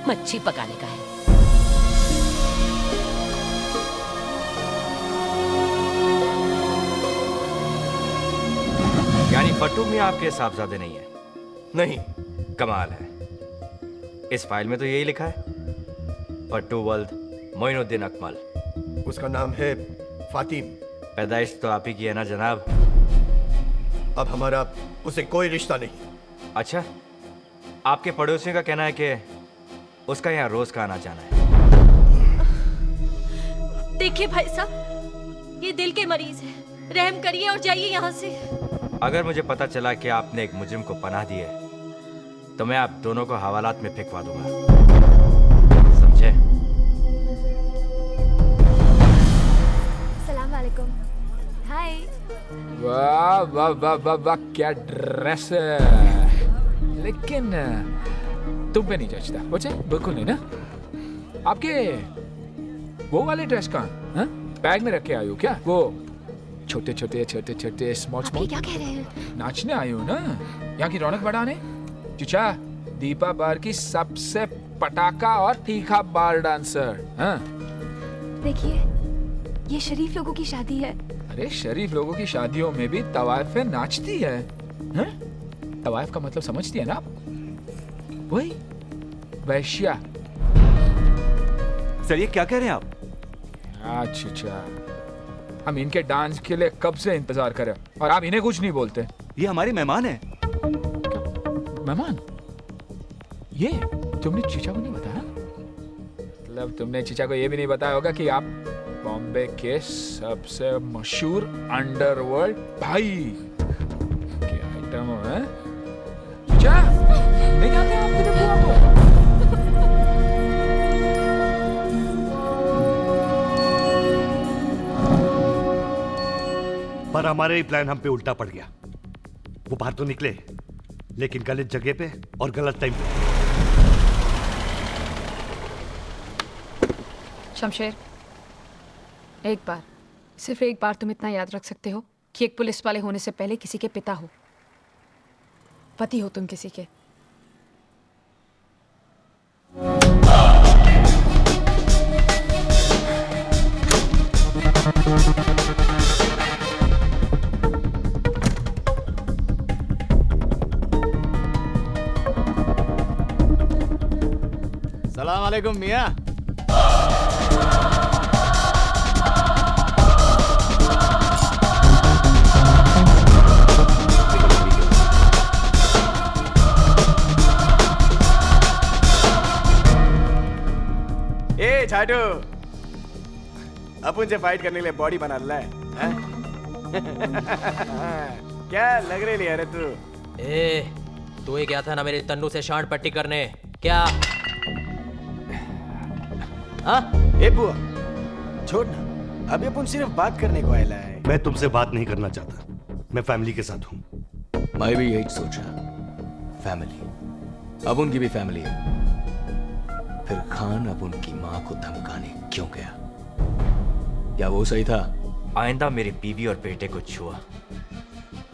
मच्छी पकाने का है। यानी फट्टू में आपके साहबजादे नहीं है? नहीं, कमाल है। इस फाइल में तो यही लिखा है, फट्टू वल्द मोइनुद्दीन अकमल। उसका नाम है फातिम। पैदाइश तो आप ही की है ना जनाब? अब हमारा उसे कोई रिश्ता नहीं। अच्छा, आपके पड़ोसियों का कहना है कि उसका यहाँ रोज का आना जाना है। देखिए भाई साहब, ये दिल के मरीज है, रहम करिए और जाइए यहाँ से। अगर मुझे पता चला कि आपने एक मुजरिम को पनाह दी है, तो मैं आप दोनों को हवालात में फेंकवा दूंगा, समझे? सलाम वालेकुम। हाय। वाह वाह वाह वाह वाह, क्या ड्रेस है। लेकिन तुम पे नहीं जचता। बच्चे बिल्कुल नहीं ना। आपके वो वाले ड्रेस कहाँ? हाँ? बैग में रख के आई हो क्या? वो छोटे छोटे छोटे छोटे स्मॉल स्मॉल। क्या कह रहे हैं? नाचने आई हो ना, यहाँ की रौनक बढ़ाने। चुचा दीपा बार की सबसे पटाखा और तीखा बार डांसर। हाँ? देखिए, ये शरीफ लोगों की शादी है। अरे शरीफ लोगों की शादियों में भी तवाइफें नाचती है। हाँ? तवाइफ का मतलब समझती है ना आप? वही वैश्या। सर ये क्या कह रहे हैं आप? अच्छा, हम इनके डांस के लिए कब से इंतजार करें और आप इन्हें कुछ नहीं बोलते। ये हमारे मेहमान हैं। मेहमान? ये तुमने चीचा को नहीं बताया? मतलब तुमने चीचा को ये भी नहीं बताया होगा कि आप बॉम्बे के सबसे मशहूर अंडरवर्ल्ड भाई के आइटम हैं? चीचा नहीं जानते आप मेरे बुआ को? पर हमारे ही प्लान हम पे उल्टा पड़ गया। वो बाहर तो निकले, लेकिन गलत जगह पे और गलत टाइम पे। शमशेर, एक बार, सिर्फ एक बार तुम इतना याद रख सकते हो कि एक पुलिस वाले होने से पहले किसी के पिता हो, पति हो तुम किसी के। सलाम अलैकुम मियाँ। ए छाटू, अपन से फाइट करने के लिए बॉडी बना ला है? क्या लग रही है रे तू? ए, तू ही गया था ना मेरे तन्नू से शांड पट्टी करने, क्या? हाँ? ए बुआ, छोड़ ना, अभी अपन सिर्फ बात करने को आया है। मैं तुमसे बात नहीं करना चाहता, मैं फैमिली के साथ हूँ। मैं भी यही सोचा, फैमिली, अब उनकी भी फैमिली है। फिर खान अब उनकी माँ को धमकाने क्यों गया? क्या वो सही था? आइंदा मेरी बीवी और बेटे को छुआ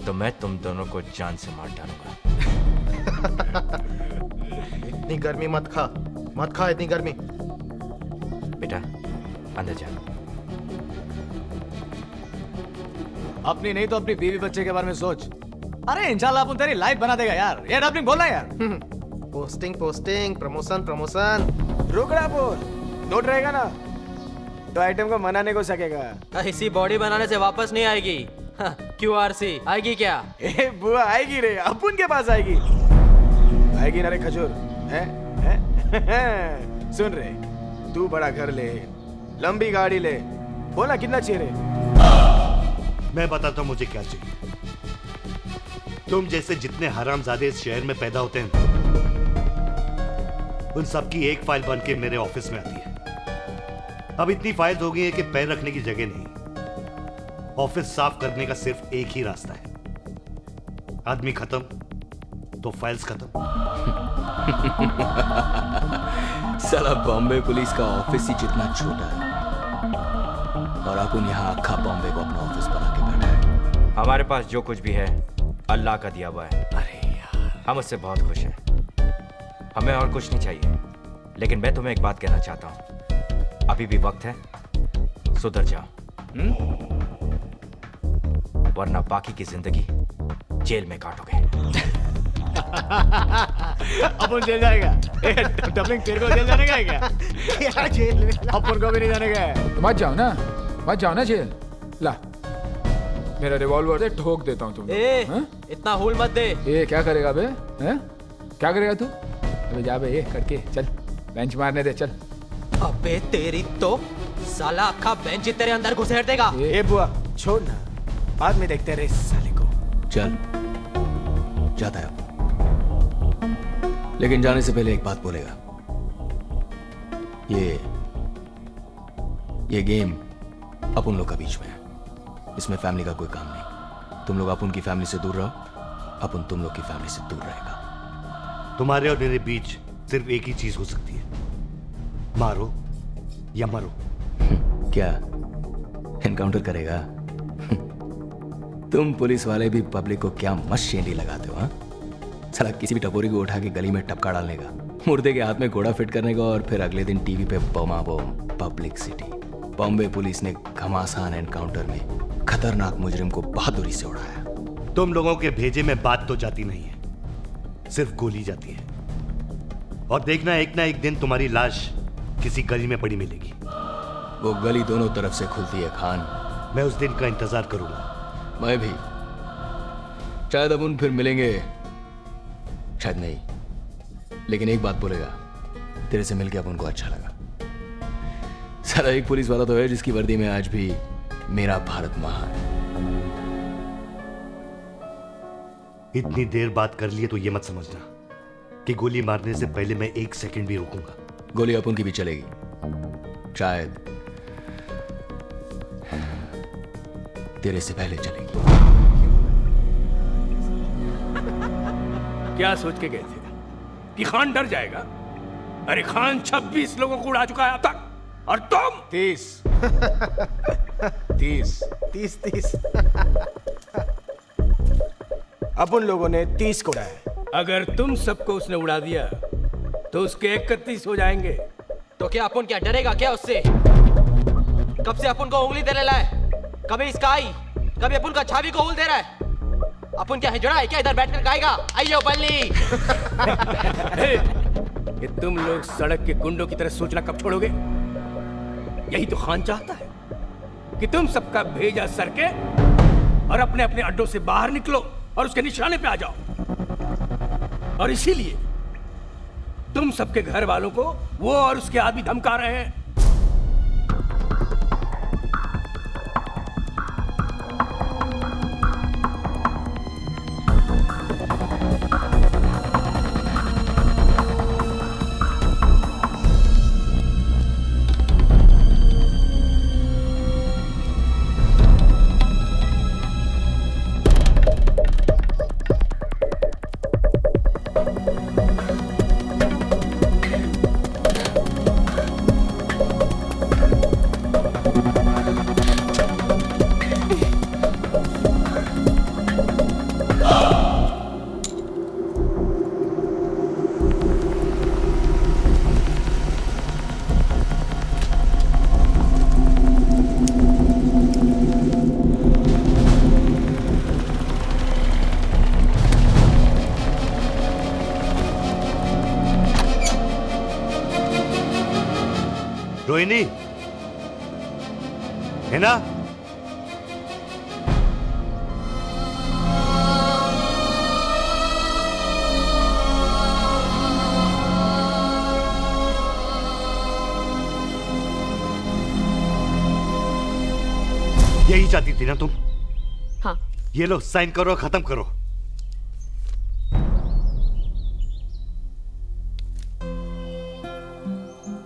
तो मैं तुम दोनों को जान से मार डालूंगा। इतनी गर्मी मत खा, मत खा इतनी गर्मी। बेटा अंदर जा। अपनी नहीं तो अपनी बीवी बच्चे के बारे में सोच। अरे इंशाल्लाह अपन तेरी लाइफ बना देगा यार। ये डबलिंग बोलना यार। Posting posting, promotion promotion. रोकड़ा बोल, नोट रहेगा ना तो आइटम को मनाने को सकेगा। इसी बॉडी बनाने से वापस नहीं आएगी। QRC आएगी क्या? ए बुआ आएगी रे, अपन के पास आएगी। आएगी ना रे खजूर, हैं? सुन रे, तू बड़ा घर ले, लंबी गाड़ी ले, बोला कितना चाहिए रे? मैं बताता हूं मुझे क्या चाहिए। तुम जैसे जितने हरामजादे इस शहर में पैदा होते हैं, उन सबकी एक फाइल बन के मेरे ऑफिस में आती है। अब इतनी फाइल हो गई है कि पैर रखने की जगह नहीं। ऑफिस साफ करने का सिर्फ एक ही रास्ता है, आदमी खत्म तो फाइल्स खत्म। साला बॉम्बे पुलिस का ऑफिस ही जितना छोटा है और अपन यहाँ अक्खा बॉम्बे को अपना ऑफिस बना के बैठा है। हमारे पास जो कुछ भी है अल्लाह का दिया हुआ है। अरे यार, हम उससे बहुत खुश हैं। हमें और कुछ नहीं चाहिए। लेकिन मैं तुम्हें एक बात कहना चाहता हूँ, अभी भी वक्त है, सुधर जाओ, वरना बाकी की जिंदगी जेल में काटोगे। अपन जेल जाएगा? डबलिंग तेरे को जेल जाने का है क्या? क्या जेल में? अपन को भी नहीं जाने का है। मत जाओ ना, मत जाओ ना जेल। ला मेरा रिवॉल्वर से ठोक देता हूँ तुम। इतना हुल मत दे। ए क्या करेगा बे? हैं? क्या करेगा तू? अबे जा बे, ये करके चल, बेंच मारने दे, चल। अबे तेरी तो साला अक्खा बेंच तेरे अंदर घुसेड़ देगा। ए बुआ छोड़ ना, बाद में देखते रहे साले को। चल जाता है, लेकिन जाने से पहले एक बात बोलेगा। ये गेम अपन लोग का बीच में है, इसमें फैमिली का कोई काम नहीं। तुम लोग अपन की फैमिली से दूर रहो, अपन तुम लोग की फैमिली से दूर रहेगा। तुम्हारे और मेरे बीच सिर्फ एक ही चीज हो सकती है, मारो या मरो। क्या एनकाउंटर करेगा? तुम पुलिस वाले भी पब्लिक को क्या मस्त शेंडी लगाते हो? हाँ, साला किसी भी टपोरी को उठा के गली में टपका डालने का, मुर्दे के हाथ में घोड़ा फिट करने का, और फिर अगले दिन टीवी पे बमा बम पब्लिसिटी। बॉम्बे पुलिस ने घमासान एनकाउंटर में खतरनाक मुजरिम को बहादुरी से उड़ाया। तुम लोगों के भेजे में बात तो जाती नहीं है, सिर्फ गोली जाती है। और देखना एक ना एक दिन तुम्हारी लाश किसी गली में पड़ी मिलेगी। वो गली दोनों तरफ से खुलती है खान। मैं उस दिन का इंतजार करूंगा। मैं भी। शायद अपन फिर मिलेंगे, शायद नहीं, लेकिन एक बात बोलेगा, तेरे से मिलके अपन को अच्छा लगा। सारा एक पुलिस वाला तो है जिसकी वर्दी में आज भी मेरा भारत महान है। इतनी देर बात कर लिए तो ये मत समझना कि गोली मारने से पहले मैं एक सेकंड भी रुकूंगा। गोली अपन की भी चलेगी, शायद तेरे से पहले चलेगी। क्या सोच के गए थे कि खान डर जाएगा? अरे खान 26 लोगों को उड़ा चुका है अब तक, और तुम 30 अपन लोगों ने 30 को उड़ाया। अगर तुम सबको उसने उड़ा दिया तो उसके 31 हो जाएंगे। तो क्या अपन क्या डरेगा क्या उससे? कब से अपन को उंगली देने लाए? कभी स्काई, कभी अपुन का छावी को हुल दे रहा है। अपुन क्या हिजड़ा है क्या, इधर बैठकर गाएगा? आइयो बल्ली। ये तुम लोग सड़क के गुंडों की तरह सोचना कब छोड़ोगे? यही तो खान चाहता है कि तुम सबका भेजा सरके और अपने अपने अड्डों से बाहर निकलो और उसके निशाने पे आ जाओ। और इसीलिए तुम सबके घर वालों को वो और उसके आदमी धमका रहे हैं। रोहिणी है ना? यही चाहती थी ना तुम? हाँ। ये लो साइन करो, खत्म करो।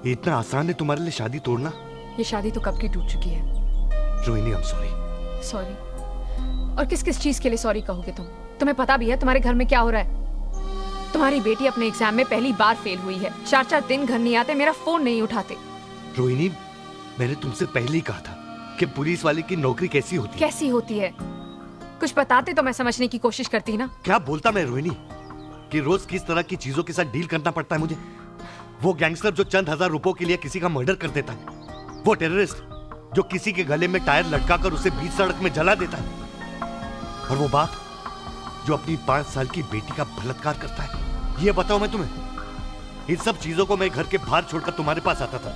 इतना आसान है तुम्हारे लिए शादी तोड़ना? ये शादी तो कब की टूट चुकी है। Rohini, I am sorry. Sorry? और किस किस चीज के लिए सॉरी कहोगे तुम? तुम्हें पता भी है तुम्हारे घर में क्या हो रहा है? तुम्हारी बेटी अपने एग्जाम में पहली बार फेल हुई है। 4-4 दिन घर नहीं आते, मेरा फोन नहीं उठाते। रोहिणी, मैंने तुमसे पहले ही कहा था कि पुलिस वाले की नौकरी कैसी होती है। कैसी होती है? कुछ बताते तो मैं समझने की कोशिश करती ना। क्या बोलता मैं रोहिणी कि रोज किस तरह की चीजों के साथ डील करना पड़ता है मुझे। वो गैंगस्टर जो चंद हजार रुपयों के लिए किसी का मर्डर कर देता है, वो टेररिस्ट जो किसी के गले में टायर लटकाकर उसे बीच सड़क में जला देता है, और वो बाप जो अपनी 5 साल की बेटी का बलात्कार करता है। ये बताओ मैं तुम्हें, इन सब चीजों को मैं घर के बाहर छोड़कर तुम्हारे पास आता था,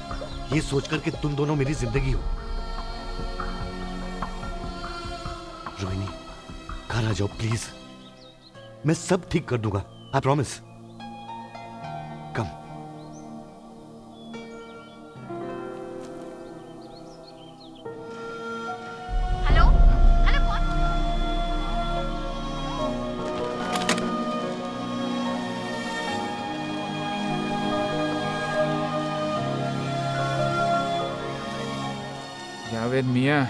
ये सोचकर कि तुम दोनों मेरी जिंदगी हो। रोहिणी, घर आ जाओ प्लीज, मैं सब ठीक कर दूंगा, I promise. Come. Hello hello, कौन? जावेद मियाँ,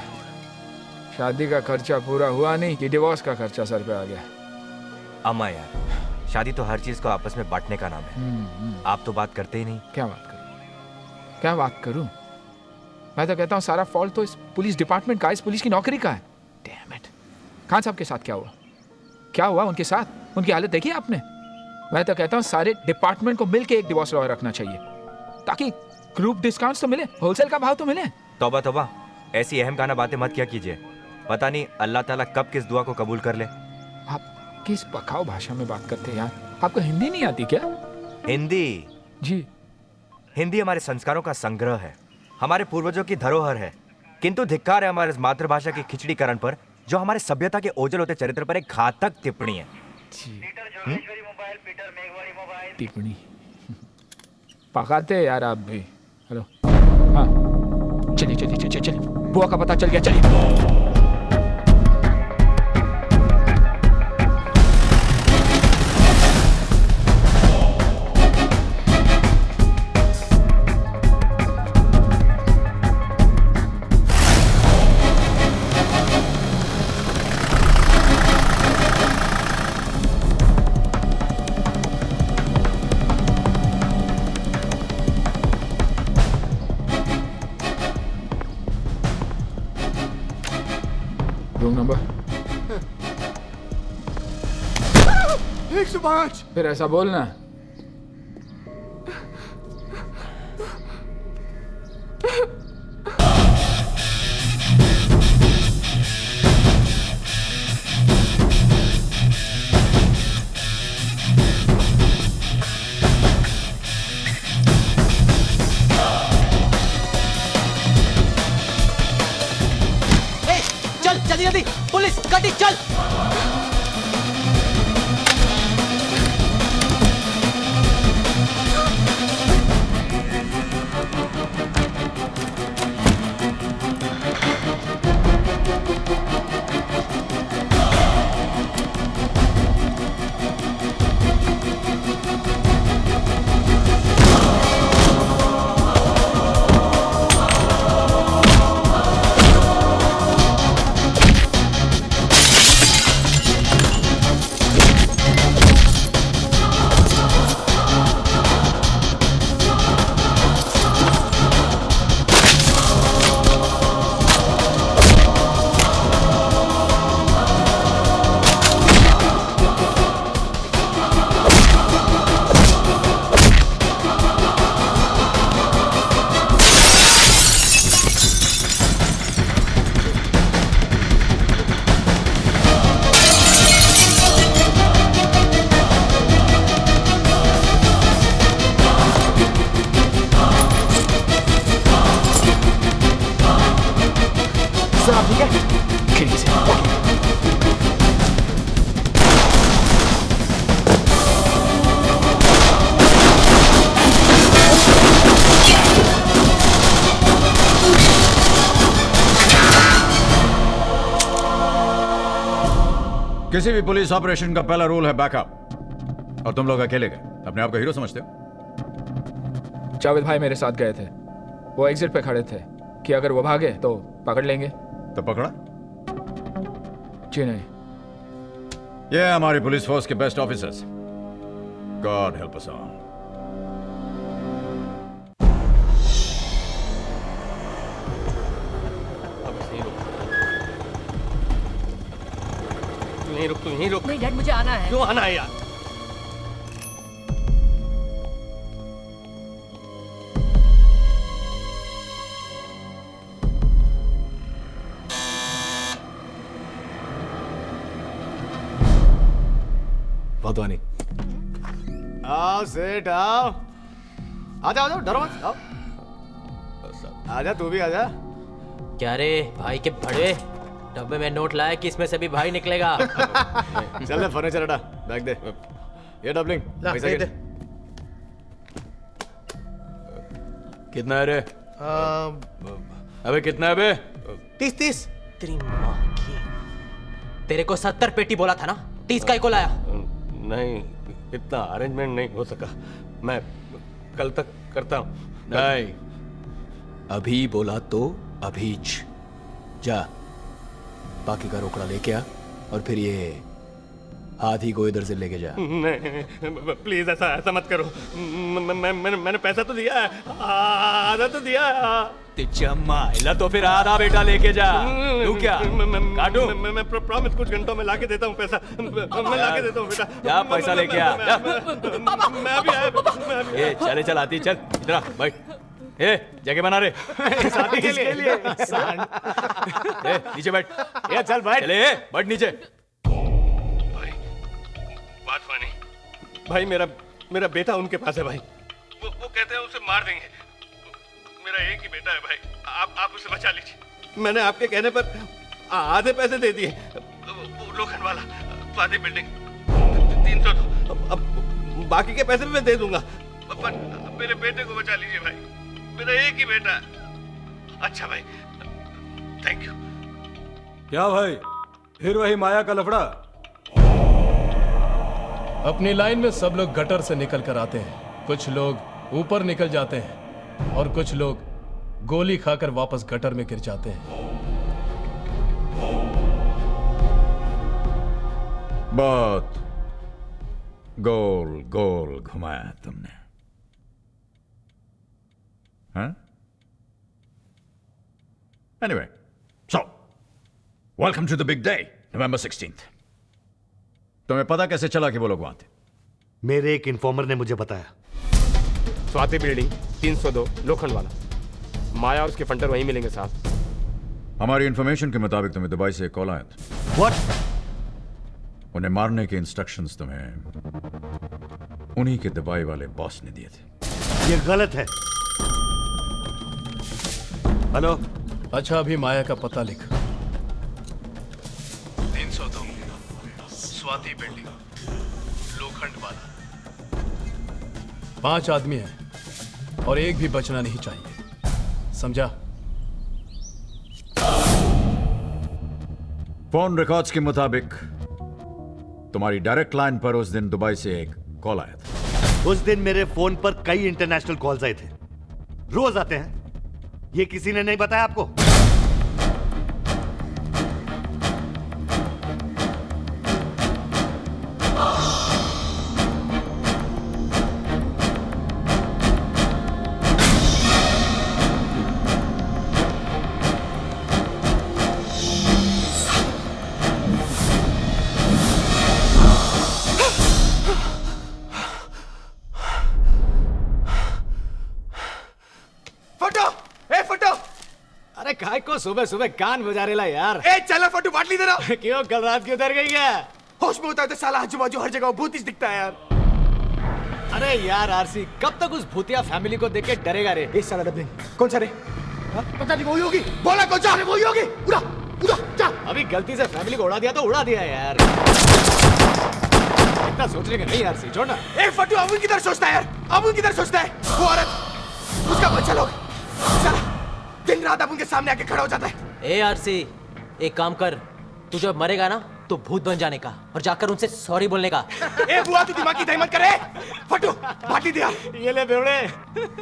शादी का खर्चा पूरा हुआ नहीं कि डिवोर्स का खर्चा सर पे आ गया? अम्मा यार, शादी तो हर चीज को आपस में बांटने का नाम है। आप तो बात करते ही नहीं। क्या बात करूं? क्या बात करूं? मैं तो कहता हूं सारा फॉल्ट तो इस पुलिस डिपार्टमेंट का, इस पुलिस की नौकरी का है। Damn it. खान साहब के साथ क्या हुआ? क्या हुआ उनके साथ? उनकी हालत देखी आपने? मैं तो कहता हूं सारे डिपार्टमेंट को मिलकर एक डिवोर्स लॉयर रखना चाहिए, ताकि ग्रुप डिस्काउंट्स तो मिले, होलसेल का भाव तो मिले। तौबा तौबा, ऐसी अहम खाना बातें मत किया कीजिए। पता नहीं अल्लाह ताला कब किस दुआ को कबूल कर ले। आप किस पकाऊ भाषा में बात करते हैं यार? आपको हिंदी नहीं आती क्या? हिंदी? जी। हिंदी हमारे संस्कारों का संग्रह है, हमारे पूर्वजों की धरोहर है। किंतु धिक्कार है हमारे मातृभाषा की खिचड़ीकरण पर, जो हमारे सभ्यता के ओझल होते चरित्र पर एक घातक टिप्पणी है। टिप्पणी पकाते यार आप भी। हेलो, हाँ, चलिए चलिए चलिए चलिए, बुआ का पता चल गया, चलिए। Room number 105। फिर ऐसा बोलना। जल्दी जल्दी पुलिस गाड़ी चल। किसी भी पुलिस ऑपरेशन का पहला रूल है बैकअप, और तुम लोग अकेले गए, अपने आप को हीरो समझते हो? जावेद भाई मेरे साथ गए थे, वो एग्जिट पे खड़े थे कि अगर वो भागे तो पकड़ लेंगे। तो पकड़ा? जी नहीं। ये है हमारी पुलिस फोर्स के best officers. God help us all. तू यहीं रुक। नहीं डैड, मुझे आना है। क्यों आना है यार? वाधवानी। आओ सेठ आओ। आजा आजा, डरो मत, आओ। आजा तू भी आजा। क्या रे भाई के बड़े डब्बे में नोट लाया कि इसमें से भी भाई निकलेगा। चल फर्नीचर हटा, बैग दे। ये डबलिंग पैसा दे। कितना है रे? अबे कितना है बे? 30 तेरी माँ की। तेरे को 70 पेटी बोला था ना, 30 का ही को लाया? नहीं, इतना अरेंजमेंट नहीं हो सका, मैं कल तक करता हूँ। नहीं, अभी बोला तो अभीच जा, बाकी का रोकड़ा लेके आ और फिर ये हाथी को इधर से लेके जा। नहीं प्लीज ऐसा मत करो। मैंने पैसा तो दिया है, आधा तो दिया है। माइला तो फिर आधा बेटा लेके जा। तू क्या काटू? मैं प्रॉमिस कुछ घंटों में लाके देता हूँ पैसा। मैं लाके देता हूँ बेटा। जा पैसा लेके आ। मैं भी आया। ए चले चल आती, चल इधर आ, बैठ। ए जगह बना रे। साथी के लिए। ए नीचे बैठ। ये चल बैठ। चले बैठ नीचे। बात मानी भाई, मेरा बेटा उनके पास है भाई। वो कहते हैं उसे मार देंगे। मेरा एक ही बेटा है भाई, आप उसे बचा लीजिए। मैंने आपके कहने पर आधे पैसे दे दिए। वो लोखंड वाला स्वाति बिल्डिंग 300 तो अब बाकी के पैसे भी मैं दे दूंगा, पर मेरे बेटे को बचा लीजिए भाई, मेरा एक ही बेटा है। अच्छा भाई, थैंक यू। क्या भाई, फिर वही माया का लफड़ा? अपनी लाइन में सब लोग गटर से निकल कर आते हैं, कुछ लोग ऊपर निकल जाते हैं और कुछ लोग गोली खाकर वापस गटर में गिर जाते हैं। बहुत गोल गोल घुमाया तुमने, हाँ? Anyway, so welcome to the big day, November 16th. तुम्हें पता कैसे चला कि वो लोग वहां थे? मेरे एक इन्फॉर्मर ने मुझे बताया। स्वाति बिल्डिंग 302 लोखंड वाला, माया और उसके फंटर वहीं मिलेंगे साहब। हमारी इंफॉर्मेशन के मुताबिक तुम्हें दुबई से एक कॉल आया था। What? उन्हें मारने के इंस्ट्रक्शंस तुम्हें उन्हीं के दुबई वाले बॉस ने दिए थे। ये गलत है। हेलो। अच्छा, अभी माया का पता लिख। स्वाति बिल्डिंग, लोखंड वाला। 5 आदमी हैं और एक भी बचना नहीं चाहिए, समझा? फोन रिकॉर्ड्स के मुताबिक तुम्हारी डायरेक्ट लाइन पर उस दिन दुबई से एक कॉल आया था। उस दिन मेरे फोन पर कई इंटरनेशनल कॉल्स आए थे, रोज आते हैं। ये किसी ने नहीं बताया आपको? काय को सुबह सुबह कान बजा रेला यार। ए चला फटू बाटली दे रहा। क्यों कल रात की उधर गई क्या? होश में होता है तो साला आजू बाजू हर जगह भूत ही दिखता है यार। अरे यार आरसी, कब तक उस भूतिया फैमिली को देख के डरेगा रे? इस साला डबलिंग कौन सा रे? पता नहीं, वही होगी। बोला कौन सा? वही होगी। उड़ा उड़ा जा। अभी गलती से फैमिली को उड़ा दिया तो उड़ा दिया यार। इतना सोचने का नहीं आरसी, छोड़ना। ए फटू अमुन किधर सोचता है यार? अमुन किधर सोचता है? वो औरत, उसका बच्चा लोग, साला दिन रात अपन के सामने आके खड़ा हो जाता है। ए आरसी, एक काम कर, तू जब मरेगा ना तो भूत बन जाने का और जाकर उनसे सॉरी बोलने का। ए बुआ, तू दिमाग की दही मत करे। फट्टू बाटी दिया। ये ले बेवड़े।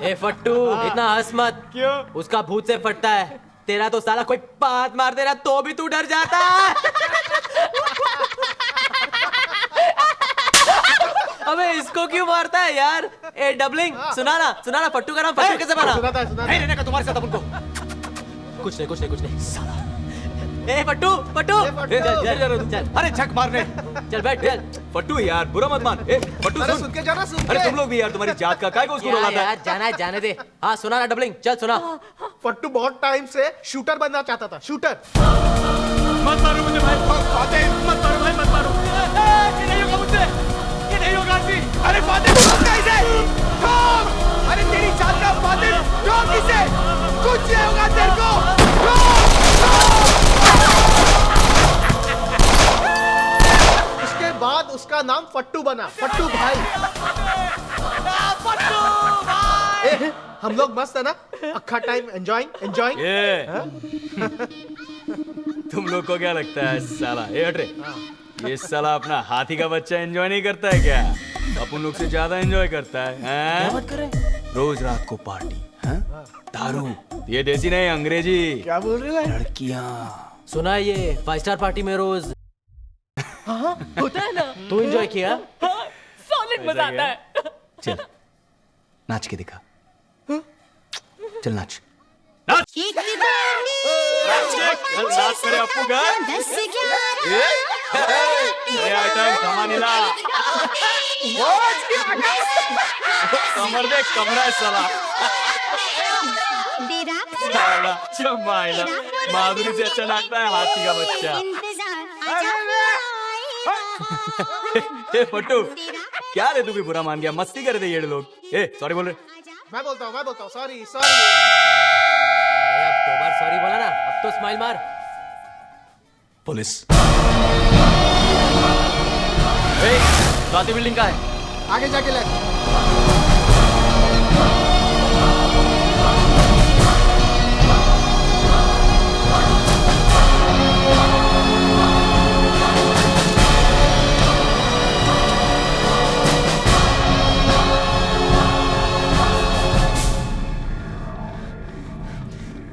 ए फट्टू, इतना हंस मत। क्यों? उसका भूत से फटता है, तेरा तो साला कोई बात मार दे रहा तो भी तू डर जाता है। अबे इसको क्यों मारता है यार? ए डबलिंग, सुना ना फट्टू का नाम फट्टू कैसे बना? नहीं रहने का तुम्हारे साथ अपन को। कुछ नहीं साला। ए फट्टू चल। अरे झक मारने। चल बैठ, चल। फट्टू यार बुरा मत मान। ए फट्टू सुन के जाना, सुन। अरे तुम लोग भी यार, तुम्हारी जात का काय को उसको रुलाता है? यार जाने दे। हाँ सुना ना डबलिंग, चल सुना। फट्टू बहुत टाइम से शूटर बनना चाहता था, शूटर। मत मारो मुझे भाई, मत मारो भाई, मत मारो। ये नहीं होगा मुझसे, ये नहीं होगा आरसी। अरे फातिल रोक इसे, रोक। अरे तेरी जान का फातिल, रोक इसे। कुछ नहीं होगा तेरे को, रोक। इसके बाद उसका नाम फट्टू बना, फट्टू भाई। फट्टू भाई। हम लोग मस्त है ना, अक्खा टाइम एंजॉयिंग। तुम लोग को क्या लगता है साला? ए हट रे, ये साला अपना हाथी का बच्चा एंजॉय नहीं करता है क्या? अपन लोग से ज्यादा एंजॉय करता है। क्या बात कर रहे हैं? रोज रात को पार्टी, दारू, ये देसी नहीं अंग्रेजी। क्या बोल रहे हो? लड़कियां। सुना है ये 5 स्टार पार्टी में रोज होता है ना। तू एंजॉय किया? सॉलिड मजा आता है। चल नाच के दिखा, चल नाच। नाच मेरे अपू का आइटम कमानीला। कमर देख, कमरा है साला। माधुरी से अच्छा नाचता है हाथी का बच्चा। ए फट्टू, क्या रे तू भी बुरा मान गया? मस्ती कर रहे थे ये लोग। ए सॉरी बोल रहे। मैं बोलता हूँ सॉरी। अरे अब 2 बार सॉरी बोला ना, अब तो स्माइल मार। पुलिस। स्वाति बिल्डिंग का है, आगे जाके ले।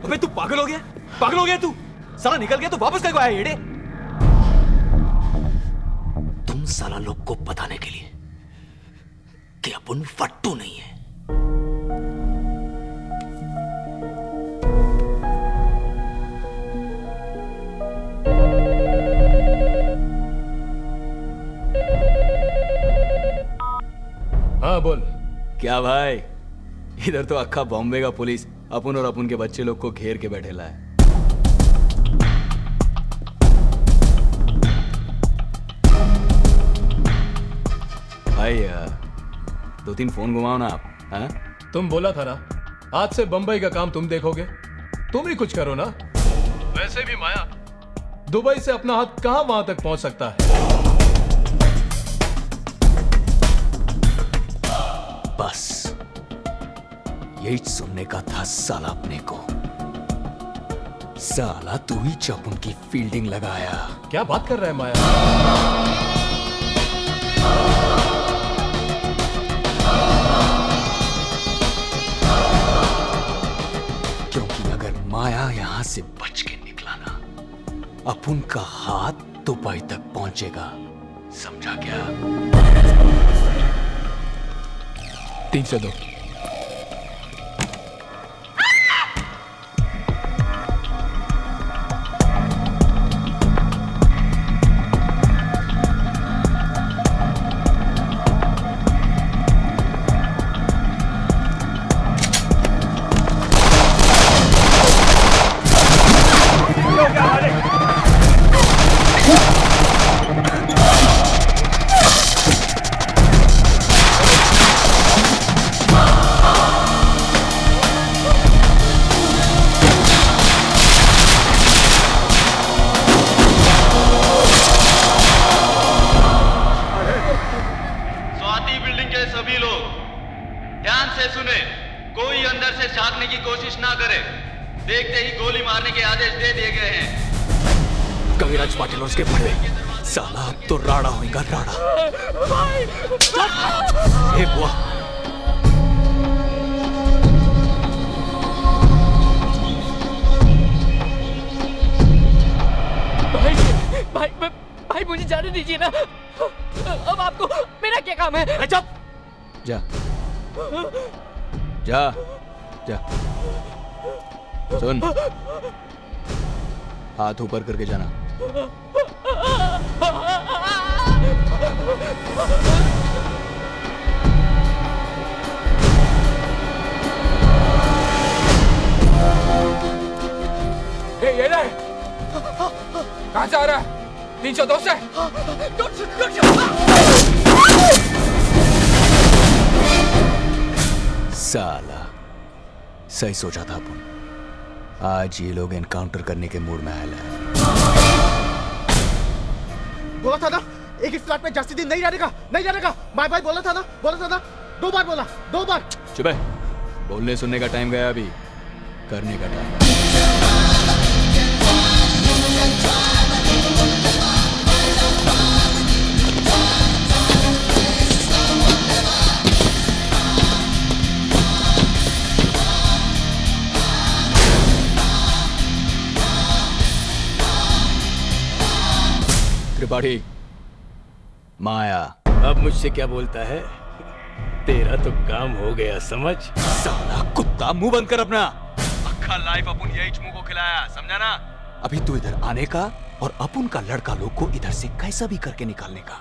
अबे तू पागल हो गया तू? साला निकल गया तो वापस कब आया येड़े? तुम साला लोग को बताने के लिए कि अपन फट्टू नहीं है। हाँ बोल। क्या भाई, इधर तो अक्खा बॉम्बे का पुलिस अपन और अपन के बच्चे लोग को घेर के बैठेला है। भाई 2-3 फोन घुमाओ ना आप। हाँ? तुम बोला था ना, आज से बंबई का काम तुम देखोगे, तुम ही कुछ करो ना। वैसे भी माया, दुबई से अपना हाथ कहां वहां तक पहुंच सकता है? यही सुनने का था साला अपने को। साला तू ही जब उनकी फील्डिंग लगाया। क्या बात कर रहा है माया? क्योंकि अगर माया यहां से बच के निकला ना, अपुन का हाथ दुबई तक पहुंचेगा। समझा क्या? 302। स्वाति बिल्डिंग के सभी लोग ध्यान से सुने, कोई अंदर से झांकने की कोशिश ना करे। देखते ही गोली मारने के आदेश दे दिए गए हैं। कविराज पाटिल और उसके बड़े साला अब तो राड़ा होएगा, राड़ा। हे बुआ, भाई मुझे जाने दीजिए ना। अब आपको मेरा क्या काम है? चुप! जा जा जा। सुन, हाथ ऊपर करके जाना। ये ले, कहां से आ रहा है? 302 से। साला सही सोचा था अपन। आज ये लोग एनकाउंटर करने के मूड में आया है। बोला था ना एक ही फ्लैट में जास्ती दिन नहीं रहने का, नहीं रहने का। माय भाई बोला था ना 2 बार बोला, 2 बार। चुप है, बोलने सुनने का टाइम गया, अभी करने का टाइम। त्रिपाठी, माया अब मुझसे क्या बोलता है? तेरा तो काम हो गया, समझ? साला कुत्ता, मुंह बंद कर अपना। पक्का लाइफ अपन यही चमू को खिलाया, समझा ना? अभी तू इधर आने का और अपुन का लड़का लोग को इधर से कैसा भी करके निकालने का।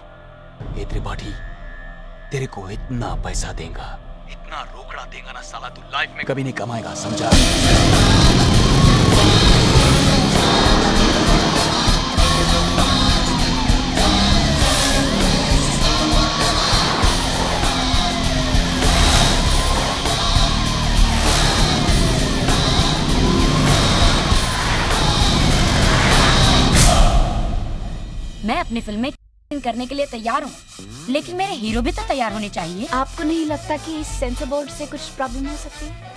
ये त्रिपाठी, तेरे को इतना पैसा देगा, इतना रोकड़ा देगा ना साला, तू लाइफ में कभी नहीं कमाएगा, समझा? मैं अपनी फिल्म में करने के लिए तैयार हूँ, लेकिन मेरे हीरो भी तो तैयार होने चाहिए। आपको नहीं लगता कि इस सेंसर बोर्ड से कुछ प्रॉब्लम हो सकती है?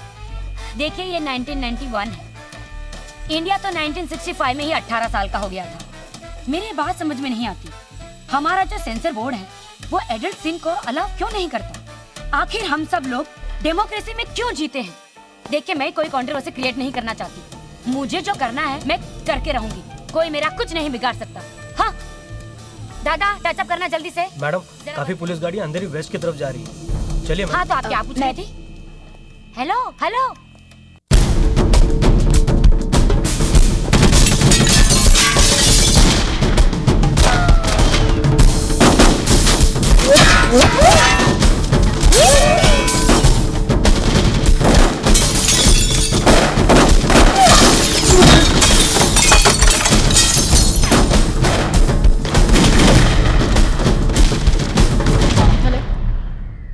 देखिए, ये 1991 है, इंडिया तो 1965 में ही 18 साल का हो गया था। मेरी बात समझ में नहीं आती, हमारा जो सेंसर बोर्ड है वो एडल्ट सीन को अलाउ क्यों नहीं करता? आखिर हम सब लोग डेमोक्रेसी में क्यों जीते हैं? देखिए, मैं कोई कंट्रोवर्सी क्रिएट नहीं करना चाहती, मुझे जो करना है मैं करके रहूंगी, कोई मेरा कुछ नहीं बिगाड़ सकता। हाँ दादा, टचअप करना जल्दी से। मैडम, काफी पुलिस गाड़ी अंधेरी वेस्ट की तरफ जा रही है, चलिए। हाँ, तो आप क्या पूछ रही थी? Hello hello.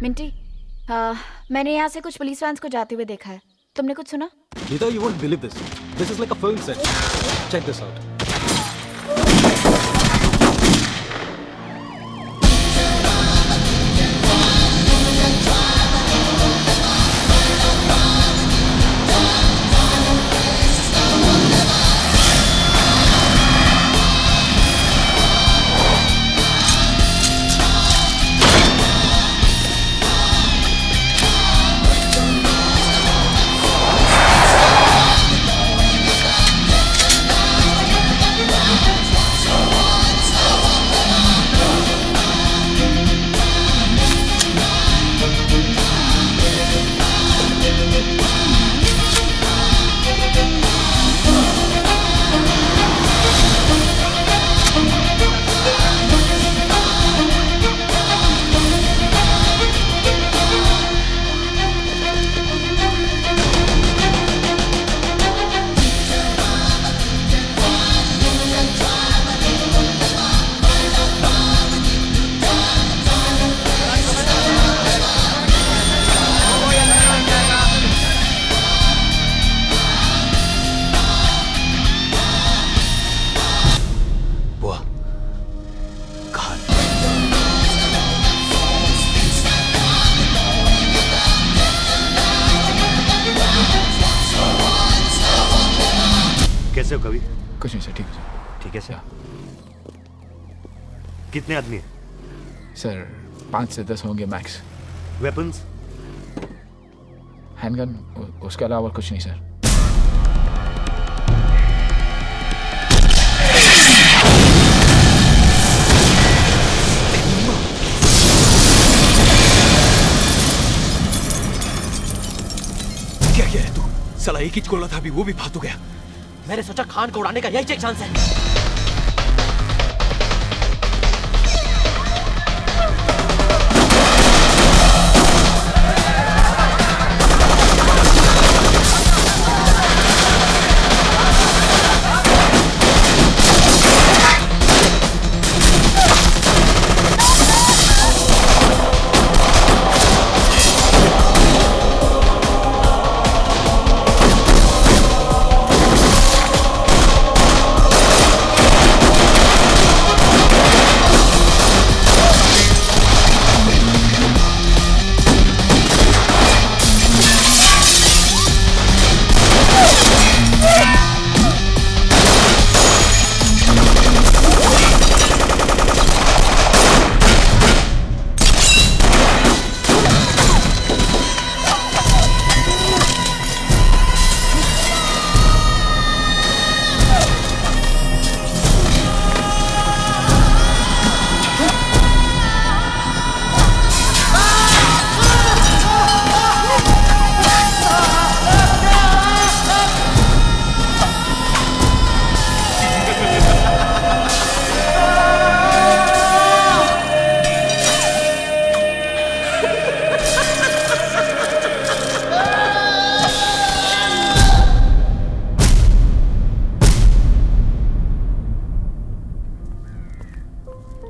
मिंटी, मैंने यहाँ से कुछ पुलिस वैन्स को जाते हुए देखा है, तुमने कुछ सुना? Nita, you won't believe this. This is like a film set. Check this out. कैसे हो कवि? कुछ नहीं सर, ठीक है सर। ठीक है सर। कितने आदमी हैं? सर 5 से 10 होंगे मैक्स। वेपन्स? हैंडगन, उसके अलावा कुछ नहीं सर। क्या किया है तू? साला एक ही गोला था, अभी वो भी फालतू गया। मैंने सोचा खान को उड़ाने का यही एक चांस है।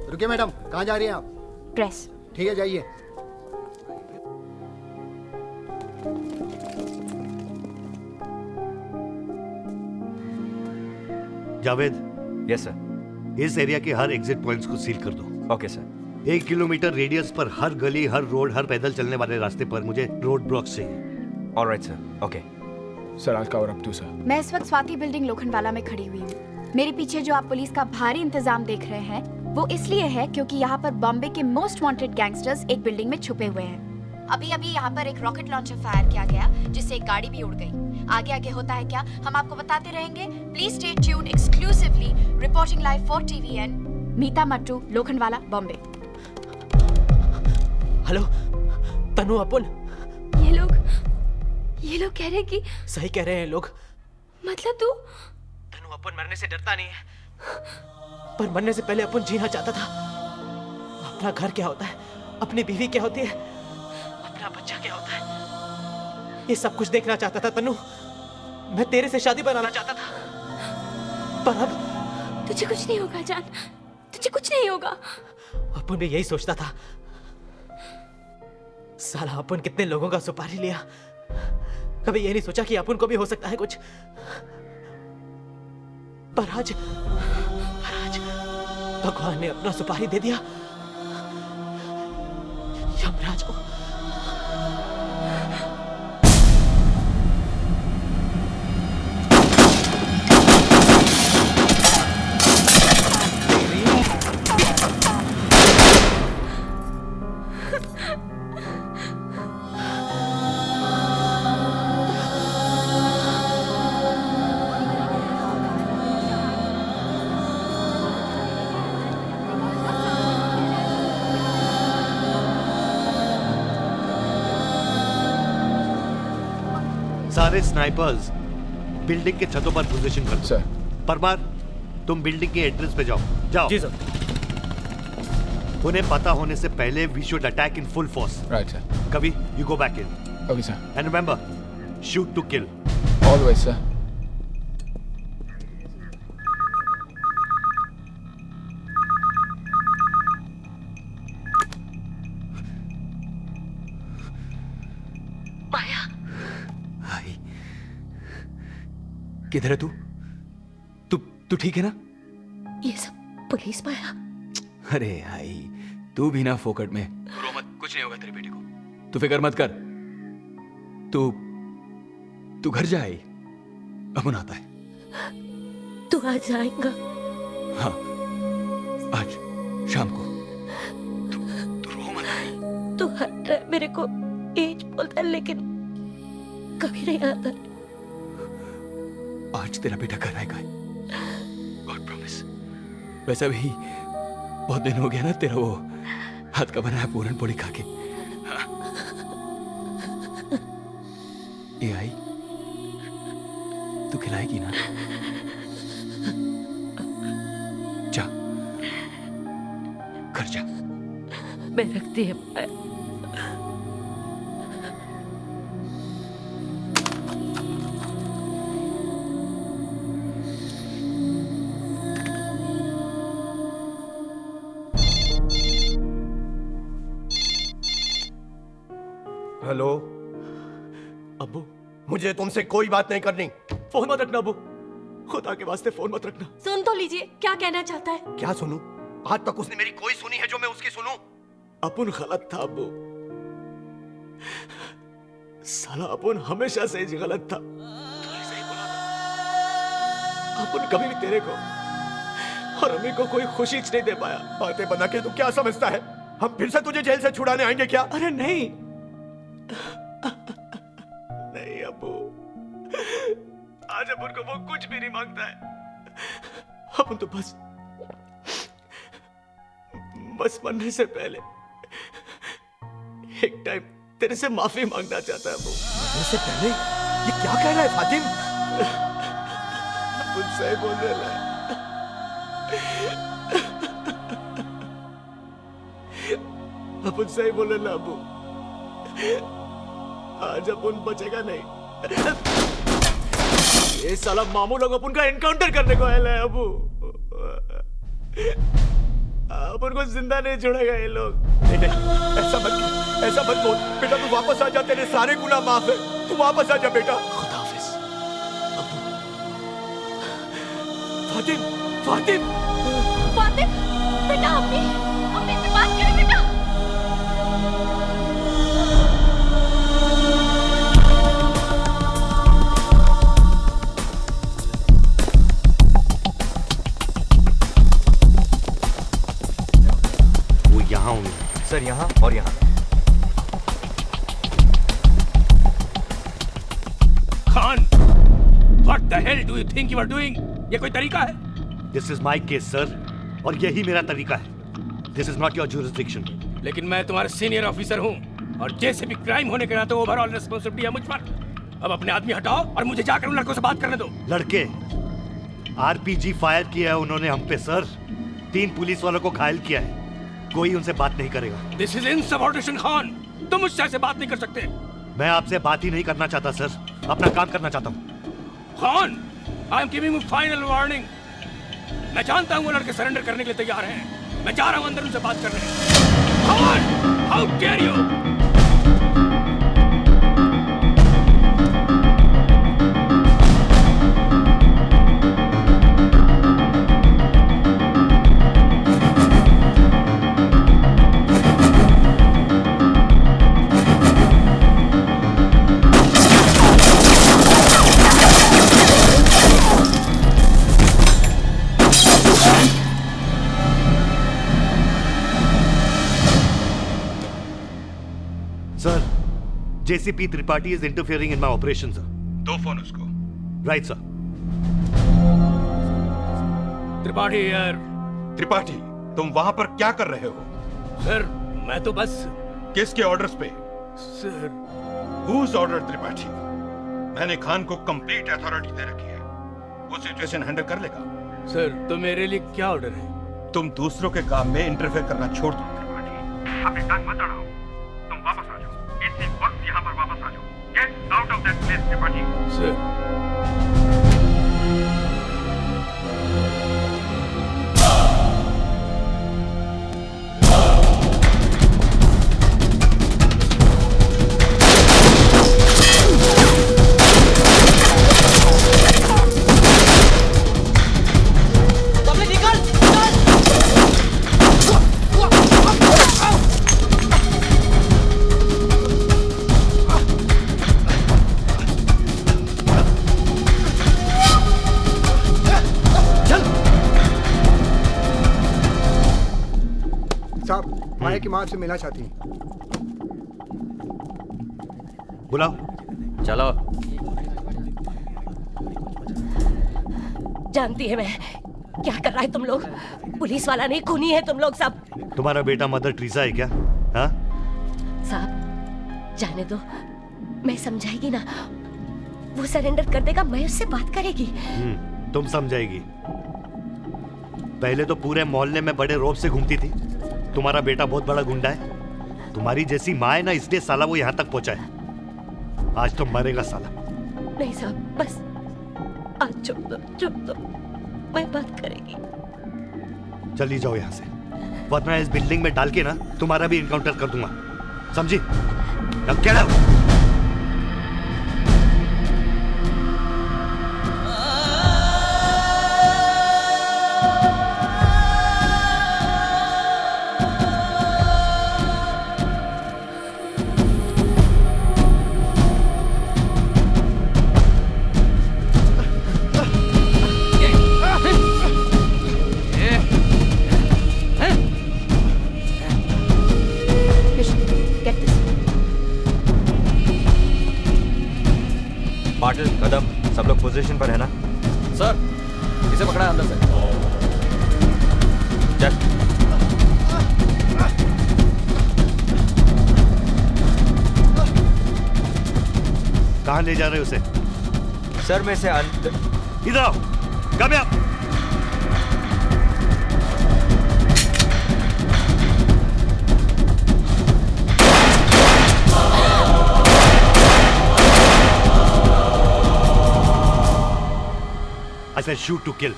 रुकिए मैडम, कहाँ जा रही हैं आप? प्रेस। ठीक है, जाइए। जावेद। Yes sir. इस एरिया के हर एग्जिट पॉइंट्स को सील कर दो। Okay sir. 1 किलोमीटर रेडियस पर हर गली, हर रोड, हर पैदल चलने वाले रास्ते पर मुझे रोड ब्लॉक्स चाहिए। Alright sir. Okay sir, I cover up to sir. मैं इस वक्त स्वाति बिल्डिंग लोखंडवाला में खड़ी हुई हूँ। मेरे पीछे जो आप पुलिस का भारी इंतजाम देख रहे हैं वो इसलिए है क्योंकि यहाँ पर बॉम्बे के मोस्ट वांटेड गैंगस्टर्स एक बिल्डिंग में छुपे हुए हैं। अभी अभी यहाँ पर एक रॉकेट लॉन्चर फायर किया गया जिससे एक गाड़ी भी उड़ गई। आगे आगे होता है क्या हम आपको बताते रहेंगे। Please stay tuned exclusively. Reporting live for TVN, Meeta Mattoo, Lokhandwala, Bombay. Hello Tanu, अपुन। ये लोग कह रहे कि सही कह रहे हैं लोग। मतलब तू? तनु, अपुन मरने से डरता नहीं है, पर मरने से पहले अपुन जीना चाहता था। अपना घर क्या होता है, अपनी बीवी क्या होती है, अपना बच्चा क्या होता है, ये सब कुछ देखना चाहता था तनु। मैं तेरे से शादी बनाना चाहता था, पर अब तुझे कुछ नहीं होगा जान, तुझे कुछ नहीं होगा। अपुन भी यही सोचता था। साला अपुन कितने लोगों का सुपारी लिया, कभी ये नहीं सोचा कि अपुन को भी हो सकता है कुछ। पर आज भगवान ने अपना सुपारी दे दिया यमराज को। सारे स्नाइपर्स बिल्डिंग के छतों पर पोजीशन कर सर। परमार, तुम बिल्डिंग के एड्रेस पे जाओ। जाओ। जी सर। उन्हें पता होने से पहले we should attack in full force. Right sir. कभी you go back in. Okay sir. And remember, shoot to kill. Always sir. किधर है तू? तू ठीक है ना? ये सब पुलिस माया। अरे भाई, तू भी ना फोकट में। रो मत, कुछ नहीं होगा तेरे बेटे को। तू फिक्र मत कर। तू घर जाए, अमन आता है। तू आज आएगा? हाँ, आज शाम को। तू हर टाइम मेरे को एज बोलता है लेकिन कभी नहीं आता। आज तेरा बेटा घर आएगा, गॉड प्रॉमिस। वैसे भी बहुत दिन हो गया ना तेरा वो हाथ का बनाया पूरन पोली खा के। हाँ। ये आई, तू खिलाएगी ना? जा, घर जा। मैं रखती है माया। हेलो अब्बू, मुझे तुमसे कोई बात नहीं करनी। फोन मत रखना अब्बू, खुदा के वास्ते फोन मत रखना। सुन तो लीजिए, क्या कहना चाहता है? क्या सुनूं? आज तक उसने मेरी कोई सुनी है जो मैं उसकी सुनूं? अपुन गलत था अब्बू, साला अपुन हमेशा से ही गलत था। तूने सही बोला था। अपुन कभी भी तेरे को और अम्मी को कोई खुशी नहीं दे पाया। बातें बना के तू क्या समझता है? हम फिर से तुझे जेल से छुड़ाने आएंगे क्या? अरे नहीं नहीं अब्बू, आज अपुन को वो कुछ भी नहीं मांगता है। अपुन तो बस मरने से पहले एक टाइम तेरे से माफी मांगना चाहता है अब्बू। मरने से पहले? ये क्या कह रहा है फातिम? अपुन सही बोल रहा है। अपुन सही बोल रहा है अब्बू, आज अपुन बचेगा नहीं। ये साला मामू लोग अपुन का एनकाउंटर करने को आया है अबू। अपुन को जिंदा नहीं छोड़ेगा ये लोग। नहीं नहीं, ऐसा मत बोल बेटा। तू वापस आ जा, तेरे सारे गुनाह माफ है। तू वापस आ जा बेटा। खुदा हाफिज अबू। फातिम, फातिम, फातिम, बेटा अम्मी से बात करें बेटा। यहाँ हूँ सर, यहाँ और यहाँ। Khan, what the hell do you think you are doing? ये कोई तरीका है? This is my case, sir, और यही मेरा तरीका है। This is not your jurisdiction. लेकिन मैं तुम्हारा सीनियर ऑफिसर हूँ और जैसे भी क्राइम होने के नाते ओवरऑल रिस्पॉन्सिबिलिटी है मुझ पर। अब अपने आदमी हटाओ और मुझे जाकर उन लड़कों से बात करने दो। लड़के आरपीजी फायर किया है उन्होंने हम पे सर। 3 पुलिस वालों को घायल किया है। कोई उनसे बात नहीं करेगा। This is insubordination, Khan. तुम मुझसे ऐसे बात नहीं कर सकते। मैं आपसे बात ही नहीं करना चाहता सर, अपना काम करना चाहता हूँ। Khan, I am giving you final warning। मैं जानता हूँ वो लड़के सरेंडर करने के लिए तैयार हैं। मैं जा रहा हूँ अंदर उनसे बात करने। Khan, how dare you? JCP Tripathi is interfering in my operation, sir. दो फोन उसको। Right, sir. त्रिपाठी यार। त्रिपाठी, तुम वहां पर क्या कर रहे हो? सर, मैं तो बस। किसके ऑर्डर्स पे? सर। Whose order, Tripathi? मैंने खान को कंप्लीट अथॉरिटी दे रखी है। वो सिचुएशन हैंडल कर लेगा। सर, तो मेरे लिए क्या ऑर्डर है? तुम दूसरों के काम में इंटरफेयर करना छोड़ दो त्रिपाठी। अपनी टांग मत अड़ाओ। तुम वापस आ जाओ। इसी वक्त यहाँ पर वापस आ जाओ। Get out of that place, Tripathi. Sir. साहब माया की माँ आपसे मिलना चाहती है। बुलाओ। चलो। जानती है मैं क्या कर रहा है तुम लोग। पुलिस वाला नहीं, खूनी है तुम लोग सब। तुम्हारा बेटा मदर टेरेसा है क्या? हाँ? साहब जाने दो, मैं समझाएगी ना, वो सरेंडर कर देगा, मैं उससे बात करेगी। तुम समझाएगी। पहले तो पूरे मोहल्ले में बड़े रौब से घूमती थी। तुम्हारा बेटा बहुत बड़ा गुंडा है। तुम्हारी जैसी माँ है ना, इसलिए साला वो यहाँ तक पहुंचा है। आज तो मरेगा साला। नहीं साहब बस आज चुप दो, मैं बात करेगी। चली जाओ यहाँ से, वरना इस बिल्डिंग में डाल के ना तुम्हारा भी इनकाउंटर कर दूंगा, समझी? Now get out! पाटिल, कदम, सब लोग पोजीशन पर है ना? सर, इसे पकड़ा अंदर से। चल। कहाँ ले जा रहे हो उसे? सर मैं से इधर आओ, come here. I said shoot to kill.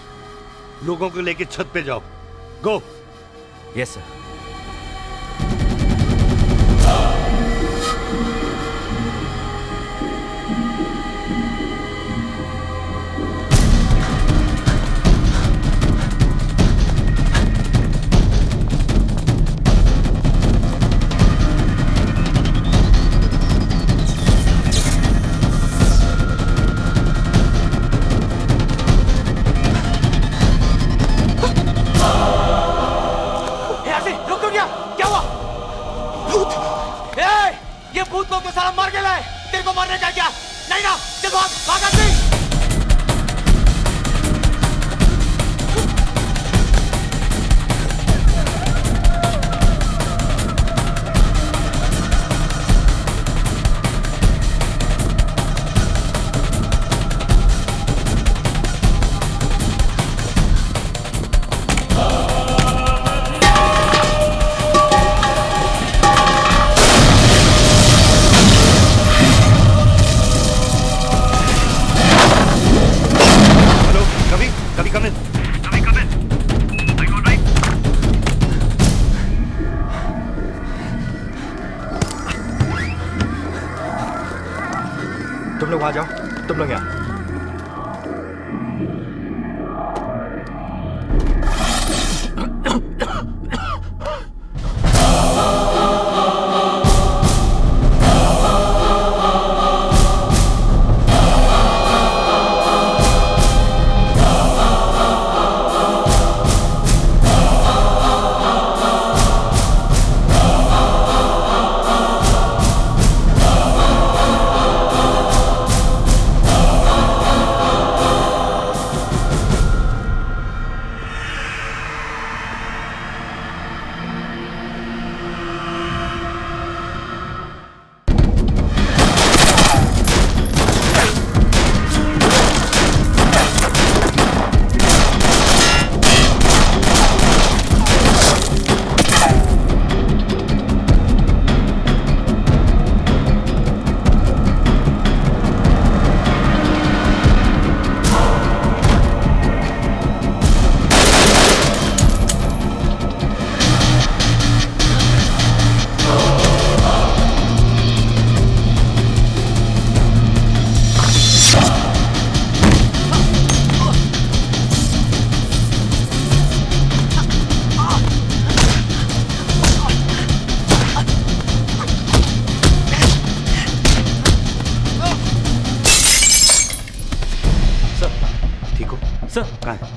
लोगों को लेके छत पे जाओ। Go. Yes sir. भूत लोग तो सारा मार के लाए, तेरे को मारने का क्या? नहीं ना, चल भाग, भाग आदमी। तुम लोग वहां जाओ, तुम लोग यहाँ।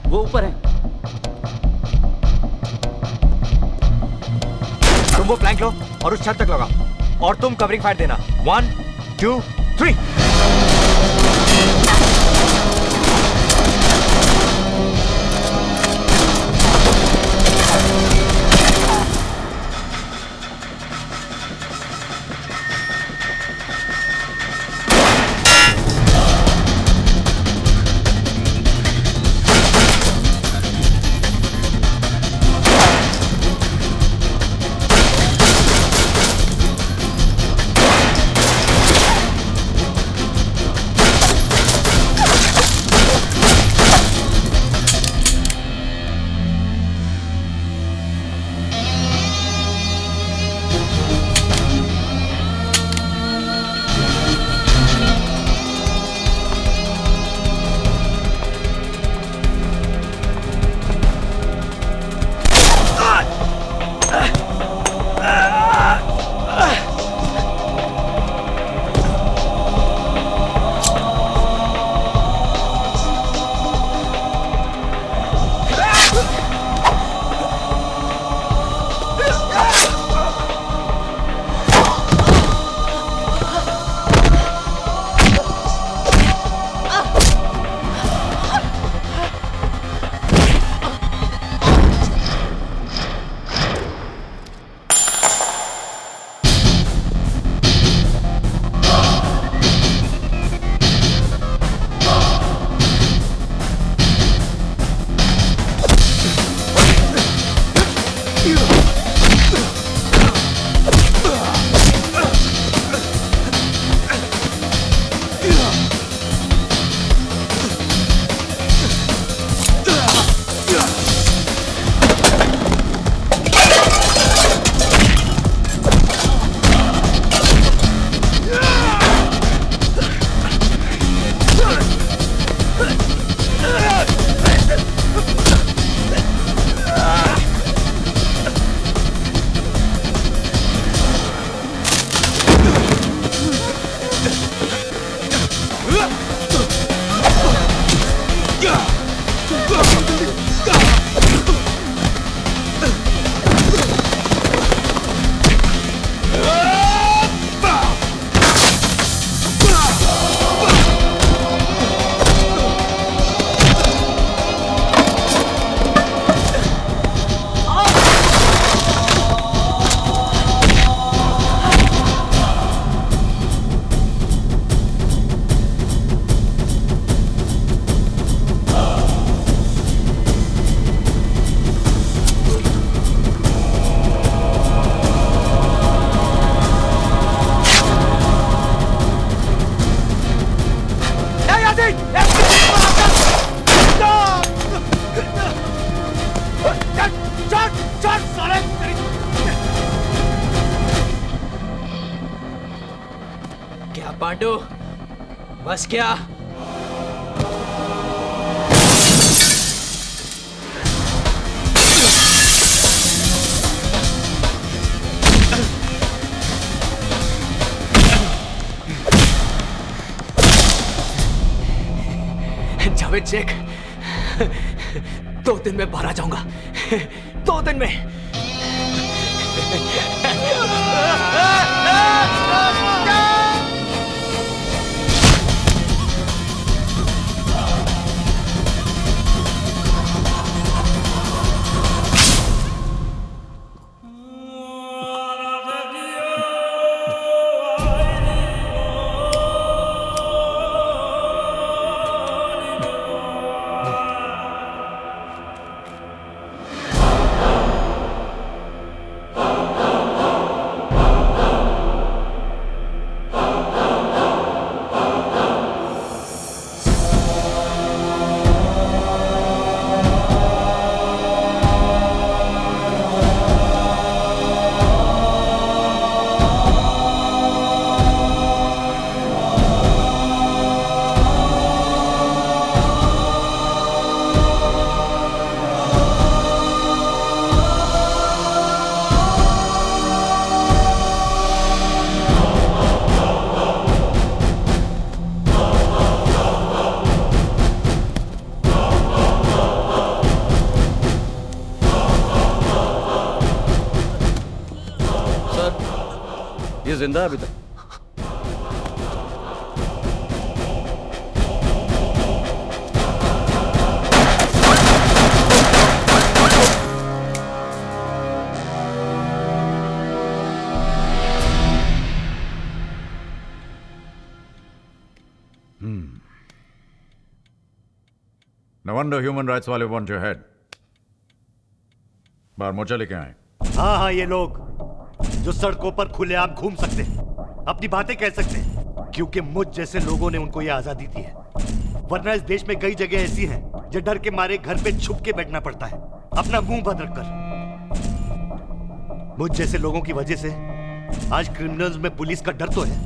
वो ऊपर है। वो फ्लैंक लो और उस छत तक लगाओ और तुम कवरिंग फायर देना। 1 2 3। क्या पांडु, बस क्या? जावेद शेख, 2 दिन में बाहर आ जाऊंगा। 2 दिन में। ये जिंदा है अभी तक? No wonder human rights वाले want your head. बाहर मोर्चा लेके आए। हाँ हाँ, ये लोग जो सड़कों पर खुलेआम घूम सकते हैं, अपनी बातें कह सकते हैं, क्योंकि मुझ जैसे लोगों ने उनको ये आजादी दी है। वरना इस देश में कई जगह ऐसी हैं जो डर के मारे घर पे छुप के बैठना पड़ता है, अपना मुंह बंद रखकर। मुझ जैसे लोगों की वजह से आज क्रिमिनल्स में पुलिस का डर तो है।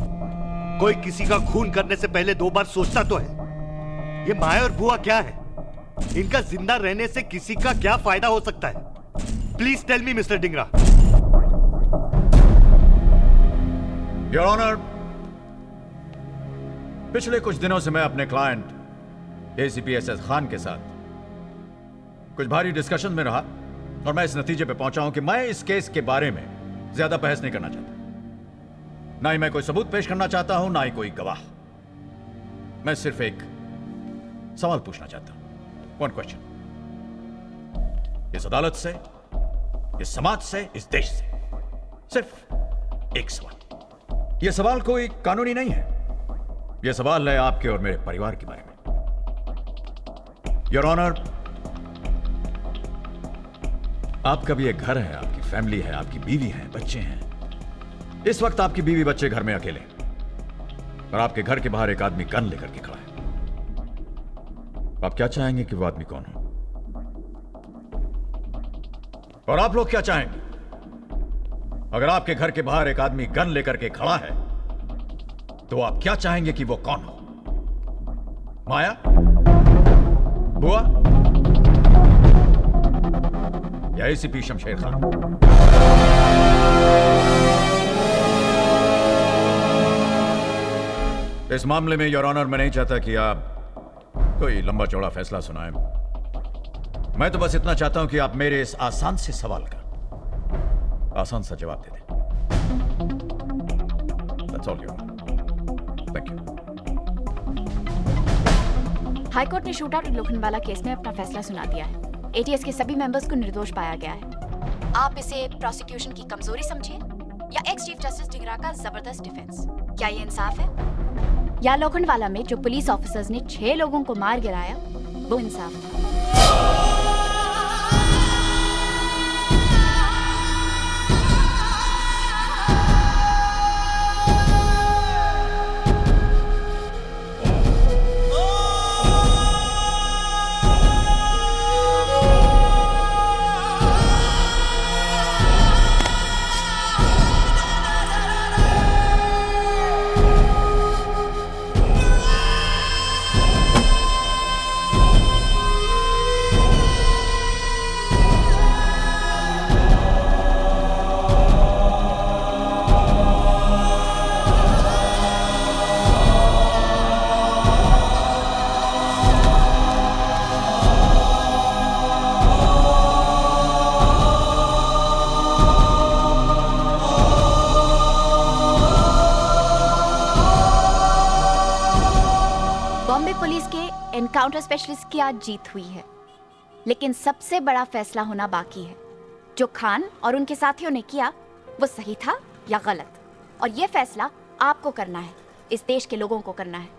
कोई किसी का खून करने से पहले 2 बार सोचता तो है। ये माया और बुआ क्या है? इनका जिंदा रहने से किसी का क्या फायदा हो सकता है? Please tell me mister Dingra. Your honour, पिछले कुछ दिनों से मैं अपने क्लाइंट एसीपी एसएस खान के साथ कुछ भारी डिस्कशन में रहा और मैं इस नतीजे पे पहुंचा हूं कि मैं इस केस के बारे में ज्यादा बहस नहीं करना चाहता। ना ही मैं कोई सबूत पेश करना चाहता हूं, ना ही कोई गवाह। मैं सिर्फ एक सवाल पूछना चाहता हूं। One question. इस अदालत से, इस समाज से, इस देश से सिर्फ एक सवाल। यह सवाल कोई कानूनी नहीं है, यह सवाल है आपके और मेरे परिवार के बारे में। योर ऑनर, आपका भी एक घर है, आपकी फैमिली है, आपकी बीवी है, बच्चे हैं। इस वक्त आपकी बीवी बच्चे घर में अकेले हैं और आपके घर के बाहर एक आदमी गन लेकर के खड़ा है। आप क्या चाहेंगे कि वो आदमी कौन हो? और आप लोग क्या चाहेंगे अगर आपके घर के बाहर एक आदमी गन लेकर के खड़ा है? तो आप क्या चाहेंगे कि वो कौन हो? माया, बुआ या एसीपी शमशेर खान? इस मामले में योर ऑनर, मैं नहीं चाहता कि आप कोई लंबा चौड़ा फैसला सुनाएं। मैं तो बस इतना चाहता हूं कि आप मेरे इस आसान से सवाल का आसान सा जवाब दे दें। That's all, Your Honor. Thank you. High court ने शूट आउट लोखंडवाला केस में अपना फैसला सुना दिया है। एटीएस के सभी मेंबर्स को निर्दोष पाया गया है। आप इसे प्रोसिक्यूशन की कमजोरी समझिए या एक्स चीफ जस्टिस डिंगरा का जबरदस्त डिफेंस। क्या ये इंसाफ है? या लोखंडवाला में जो पुलिस ऑफिसर्स ने 6 लोगों को मार गिराया, वो इंसाफ था? एनकाउंटर स्पेशलिस्ट की आज जीत हुई है, लेकिन सबसे बड़ा फैसला होना बाकी है। जो खान और उनके साथियों ने किया वो सही था या गलत, और ये फैसला आपको करना है, इस देश के लोगों को करना है।